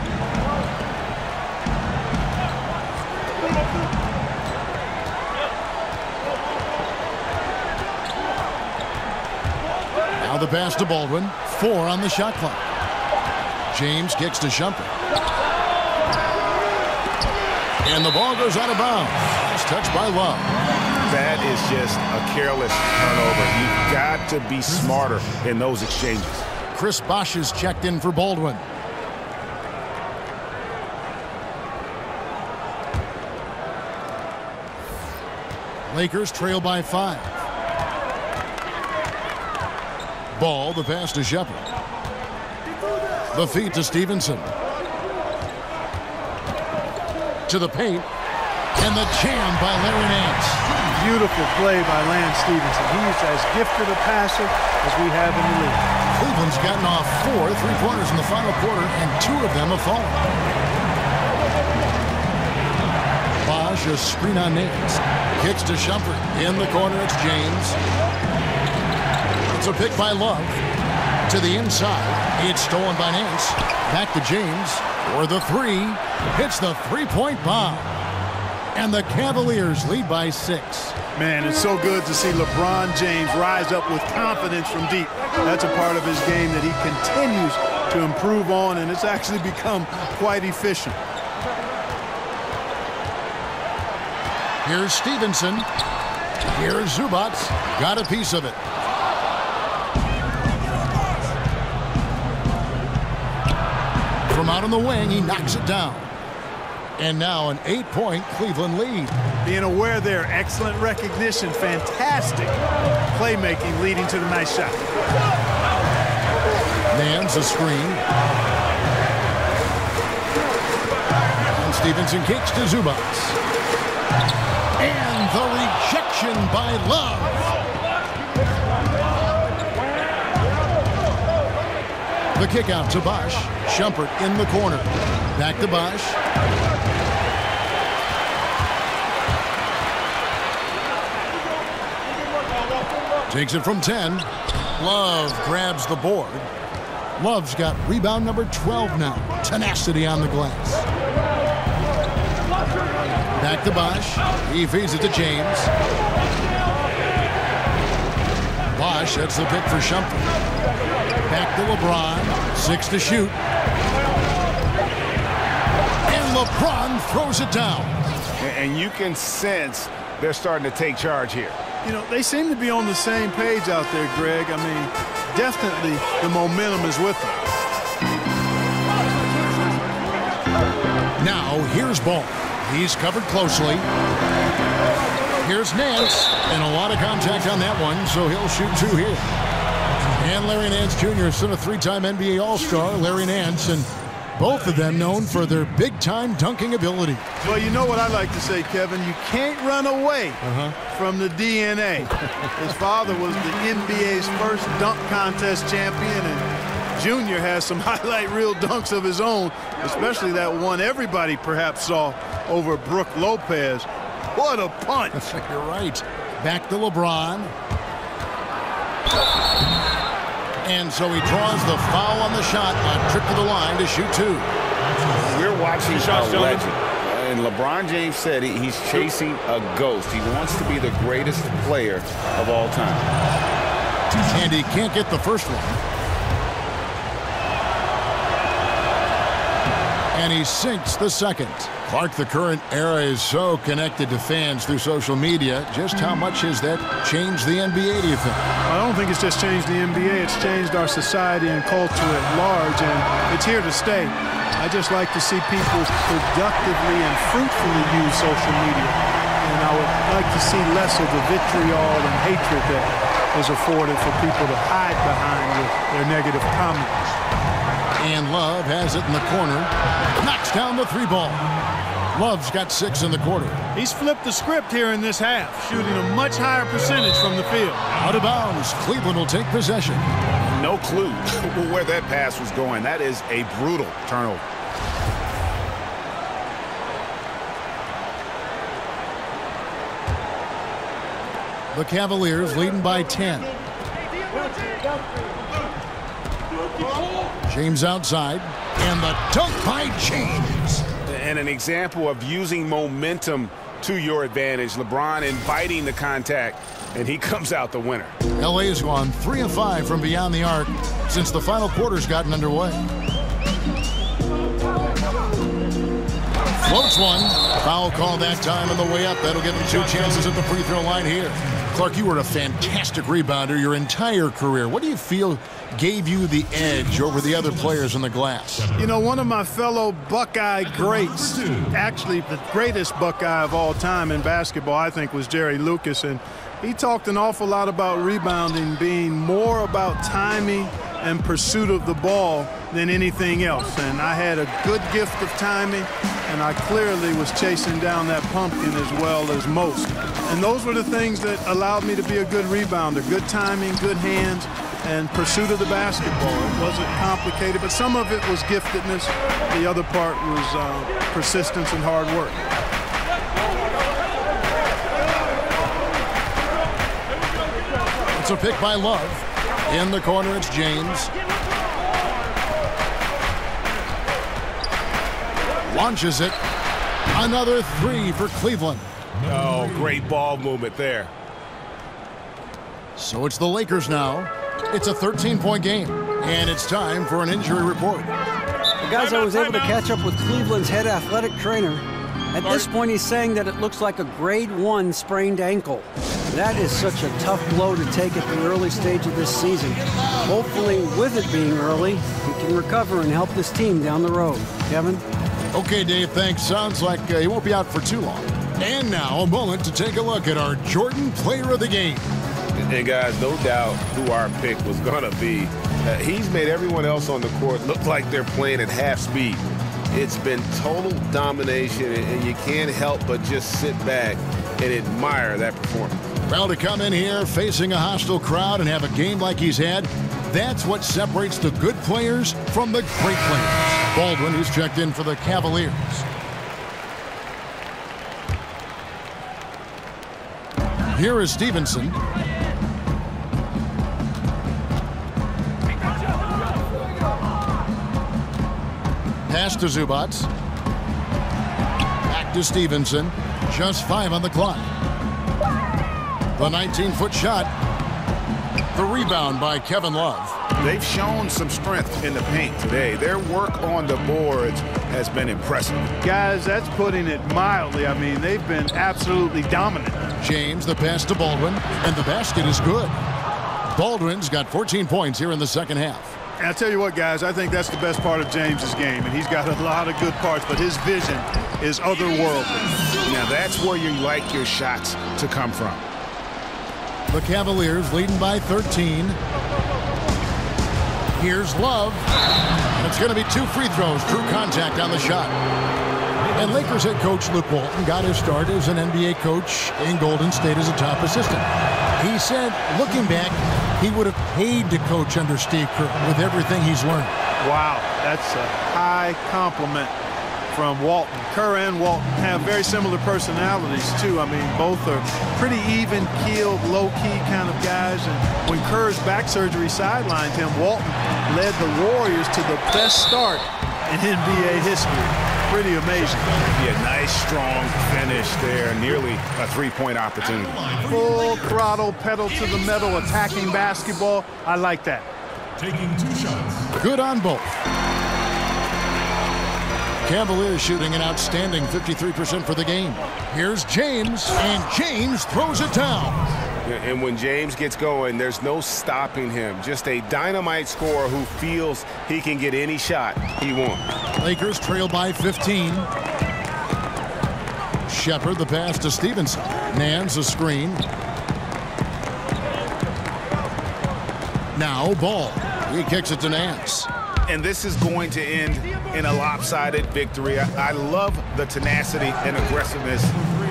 Speaker 7: Now the pass to Baldwin. 4 on the shot clock. James kicks to Shumpert. And the ball goes out of bounds. It's touched by Love.
Speaker 13: That is just a careless turnover. You've got to be smarter in those exchanges.
Speaker 7: Chris Bosh is checked in for Baldwin. Lakers trail by 5. Ball, the pass to Shepard. The feed to Stevenson. To the paint. And the jam by Larry Nance.
Speaker 11: Beautiful play by Lance Stevenson. He's as gifted a passer as we have in the league.
Speaker 7: Cleveland's gotten off 4 3-pointers in the final quarter, and 2 of them have fallen. Bosh, a screen on Nance. Kicks to Shumpert. In the corner, it's James. It's a pick by Love. To the inside. It's stolen by Nance. Back to James for the 3. Hits the 3-point bomb. And the Cavaliers lead by 6.
Speaker 11: Man, it's so good to see LeBron James rise up with confidence from deep. That's a part of his game that he continues to improve on, and it's actually become quite efficient.
Speaker 7: Here's Stevenson. Here's Zubac. Got a piece of it. From out on the wing, he knocks it down. And now an 8-point Cleveland lead.
Speaker 11: Being aware there, excellent recognition, fantastic playmaking leading to the nice shot.
Speaker 7: Nance a screen. And Stevenson kicks to Zubats. And the rejection by Love. The kick out to Bosch. Shumpert in the corner. Back to Bosch. Takes it from 10. Love grabs the board. Love's got rebound number 12 now. Tenacity on the glass. Back to Bosch. He feeds it to James. Bosch, that's the pick for Shumpert. Back to LeBron. 6 to shoot. And LeBron throws it down.
Speaker 13: And you can sense they're starting to take charge here.
Speaker 11: You know, they seem to be on the same page out there, Greg. I mean, definitely the momentum is with them.
Speaker 7: Now, here's Ball. He's covered closely. Here's Nance, and a lot of contact on that one, so he'll shoot 2 here. And Larry Nance Jr. is still a 3-time NBA All-Star, Larry Nance, and both of them known for their big-time dunking ability.
Speaker 11: Well, you know what I like to say, Kevin? You can't run away from the DNA. His father was the NBA's first dunk contest champion, and Junior has some highlight reel dunks of his own, especially that one everybody perhaps saw over Brook Lopez. What a punch.
Speaker 7: You're right. Back to LeBron. And so he draws the foul on the shot, a trip to the line to shoot 2.
Speaker 13: We're watching a legend. And LeBron James said he's chasing a ghost. He wants to be the greatest player of all time.
Speaker 7: And he can't get the first one. And he sinks the second. Clark, the current era is so connected to fans through social media. Just how much has that changed the NBA, do you think?
Speaker 11: I don't think it's just changed the NBA. It's changed our society and culture at large, and it's here to stay. I just like to see people productively and fruitfully use social media. And I would like to see less of the vitriol and hatred that is afforded for people to hide behind with their negative comments.
Speaker 7: And Love has it in the corner. Knocks down the 3 ball. Love's got 6 in the quarter.
Speaker 11: He's flipped the script here in this half, shooting a much higher percentage from the field.
Speaker 7: Out of bounds. Cleveland will take possession.
Speaker 13: No clue where that pass was going. That is a brutal turnover.
Speaker 7: The Cavaliers leading by 10. James outside, and the dunk by James.
Speaker 13: And an example of using momentum to your advantage. LeBron inviting the contact, and he comes out the winner.
Speaker 7: LA has gone 3 of 5 from beyond the arc since the final quarter's gotten underway. Floats one. Foul call that time on the way up. That'll give him 2 chances at the free throw line here. Clark, you were a fantastic rebounder your entire career. What do you feel gave you the edge over the other players in the glass?
Speaker 11: You know, one of my fellow Buckeye greats, actually the greatest Buckeye of all time in basketball, I think, was Jerry Lucas. And he talked an awful lot about rebounding being more about timing and pursuit of the ball than anything else. And I had a good gift of timing, and I clearly was chasing down that pumpkin as well as most. And those were the things that allowed me to be a good rebounder. Good timing, good hands, and pursuit of the basketball. It wasn't complicated, but some of it was giftedness. The other part was persistence and hard work.
Speaker 7: It's a pick by Love. In the corner, it's James. Launches it. Another 3 for Cleveland.
Speaker 13: Oh, great ball movement there.
Speaker 7: So it's the Lakers now. It's a 13-point game, and it's time for an injury report.
Speaker 9: Guys, I was able to catch up with Cleveland's head athletic trainer. At this point, he's saying that it looks like a grade 1 sprained ankle. That is such a tough blow to take at the early stage of this season. Hopefully, with it being early, he can recover and help this team down the road. Kevin?
Speaker 7: Okay, Dave, thanks. Sounds like he won't be out for too long. And now a moment to take a look at our Jordan Player of the Game.
Speaker 10: And guys, no doubt who our pick was going to be. He's made everyone else on the court look like they're playing at half speed. It's been total domination, and you can't help but just sit back and admire that performance.
Speaker 7: Well, to come in here facing a hostile crowd and have a game like he's had, that's what separates the good players from the great players. Baldwin, who's checked in for the Cavaliers. Here is Stevenson. Pass to Zubats. Back to Stevenson. Just 5 on the clock. The 19-foot shot. The rebound by Kevin Love.
Speaker 13: They've shown some strength in the paint today. Their work on the boards has been impressive.
Speaker 11: Guys, that's putting it mildly. I mean, they've been absolutely dominant.
Speaker 7: James, the pass to Baldwin, and the basket is good. Baldwin's got 14 points here in the second half.
Speaker 11: And I tell you what, guys, I think that's the best part of James's game, and he's got a lot of good parts, but his vision is otherworldly.
Speaker 13: Now, that's where you like your shots to come from.
Speaker 7: The Cavaliers leading by 13. Here's Love. And it's going to be 2 free throws, true contact on the shot. And Lakers head coach Luke Walton got his start as an NBA coach in Golden State as a top assistant. He said, looking back, he would have paid to coach under Steve Kerr with everything he's learned.
Speaker 11: Wow, that's a high compliment from Walton. Kerr and Walton have very similar personalities, too. I mean, both are pretty even-keeled, low-key kind of guys. And when Kerr's back surgery sidelined him, Walton led the Warriors to the best start in NBA history. Pretty amazing.
Speaker 13: Yeah, nice, strong finish there. Nearly a three-point opportunity.
Speaker 11: Full throttle, pedal to the metal, attacking basketball. I like that.
Speaker 5: Taking 2 shots.
Speaker 7: Good on both. Cavaliers shooting an outstanding 53% for the game. Here's James, and James throws it down.
Speaker 10: And when James gets going, there's no stopping him. Just a dynamite scorer who feels he can get any shot he wants.
Speaker 7: Lakers trail by 15. Shepard the pass to Stevenson. Nance a screen. Now Ball. He kicks it to Nance.
Speaker 13: And this is going to end in a lopsided victory. I love the tenacity and aggressiveness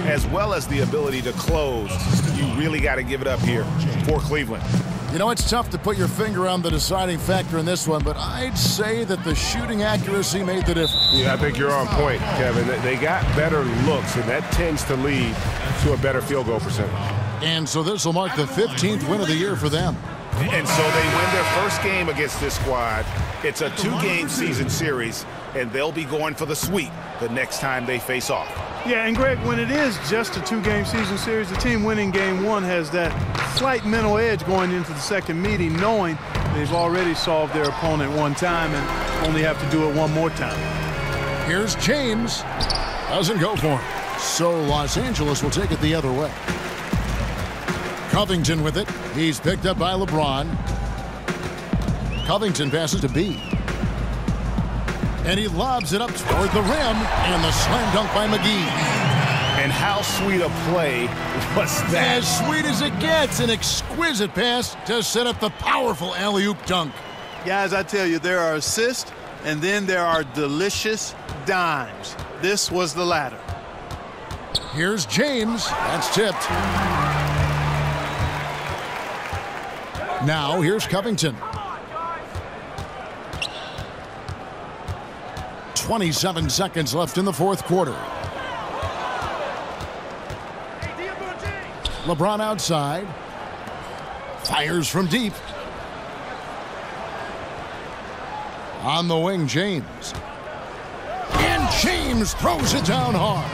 Speaker 13: as well as the ability to close. You really got to give it up here for Cleveland.
Speaker 7: You know, it's tough to put your finger on the deciding factor in this one, but I'd say that the shooting accuracy made the difference.
Speaker 10: Yeah, I think you're on point, Kevin. They got better looks, and that tends to lead to a better field goal percentage.
Speaker 7: And so this will mark the 15th win of the year for them.
Speaker 13: And so they win their first game against this squad. It's a 2-game season series, and they'll be going for the sweep the next time they face off.
Speaker 11: Yeah, and Greg, when it is just a 2-game season series, the team winning game 1 has that slight mental edge going into the second meeting, knowing they've already solved their opponent one time and only have to do it one more time.
Speaker 7: Here's James. Doesn't go for him. So Los Angeles will take it the other way. Covington with it. He's picked up by LeBron. Covington passes to B. And he lobs it up toward the rim, and the slam dunk by McGee.
Speaker 13: And how sweet a play was that?
Speaker 7: As sweet as it gets, an exquisite pass to set up the powerful alley-oop dunk.
Speaker 11: Guys, I tell you, there are assists, and then there are delicious dimes. This was the latter.
Speaker 7: Here's James. That's tipped. Now here's Covington. 27 seconds left in the fourth quarter. LeBron outside. Fires from deep. On the wing, James. And James throws it down hard.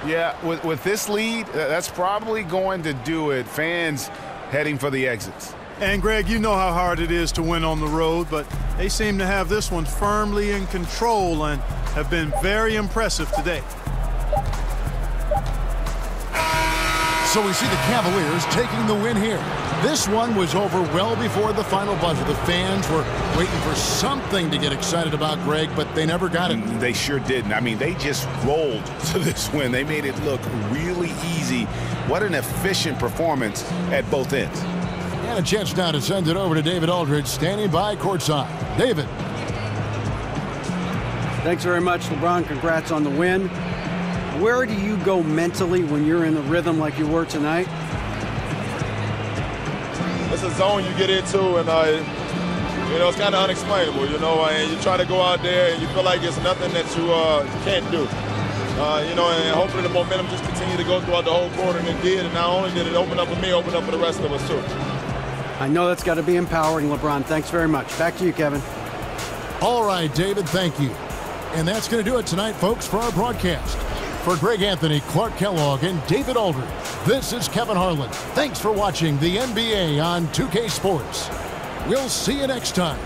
Speaker 13: Yeah, with this lead, that's probably going to do it. Fans heading for the exits.
Speaker 11: And, Greg, you know how hard it is to win on the road, but they seem to have this one firmly in control and have been very impressive today.
Speaker 7: So we see the Cavaliers taking the win here. This one was over well before the final buzzer. The fans were waiting for something to get excited about, Greg, but they never got it.
Speaker 13: They sure didn't. I mean, they just rolled to this win. They made it look really easy. What an efficient performance at both ends.
Speaker 7: And a chance now to send it over to David Aldridge, standing by courtside. David.
Speaker 9: Thanks very much, LeBron. Congrats on the win. Where do you go mentally when you're in a rhythm like you were tonight?
Speaker 14: It's a zone you get into, and it's kind of unexplainable, and you try to go out there and you feel like it's nothing that you can't do. And hopefully the momentum just continue to go throughout the whole quarter, and it did. And not only did it open up for me, open up for the rest of us too.
Speaker 9: I know that's got to be empowering, LeBron. Thanks very much. Back to you, Kevin.
Speaker 7: All right, David, thank you. And that's going to do it tonight, folks, for our broadcast. For Greg Anthony, Clark Kellogg, and David Aldridge, this is Kevin Harlan. Thanks for watching the NBA on 2K Sports. We'll see you next time.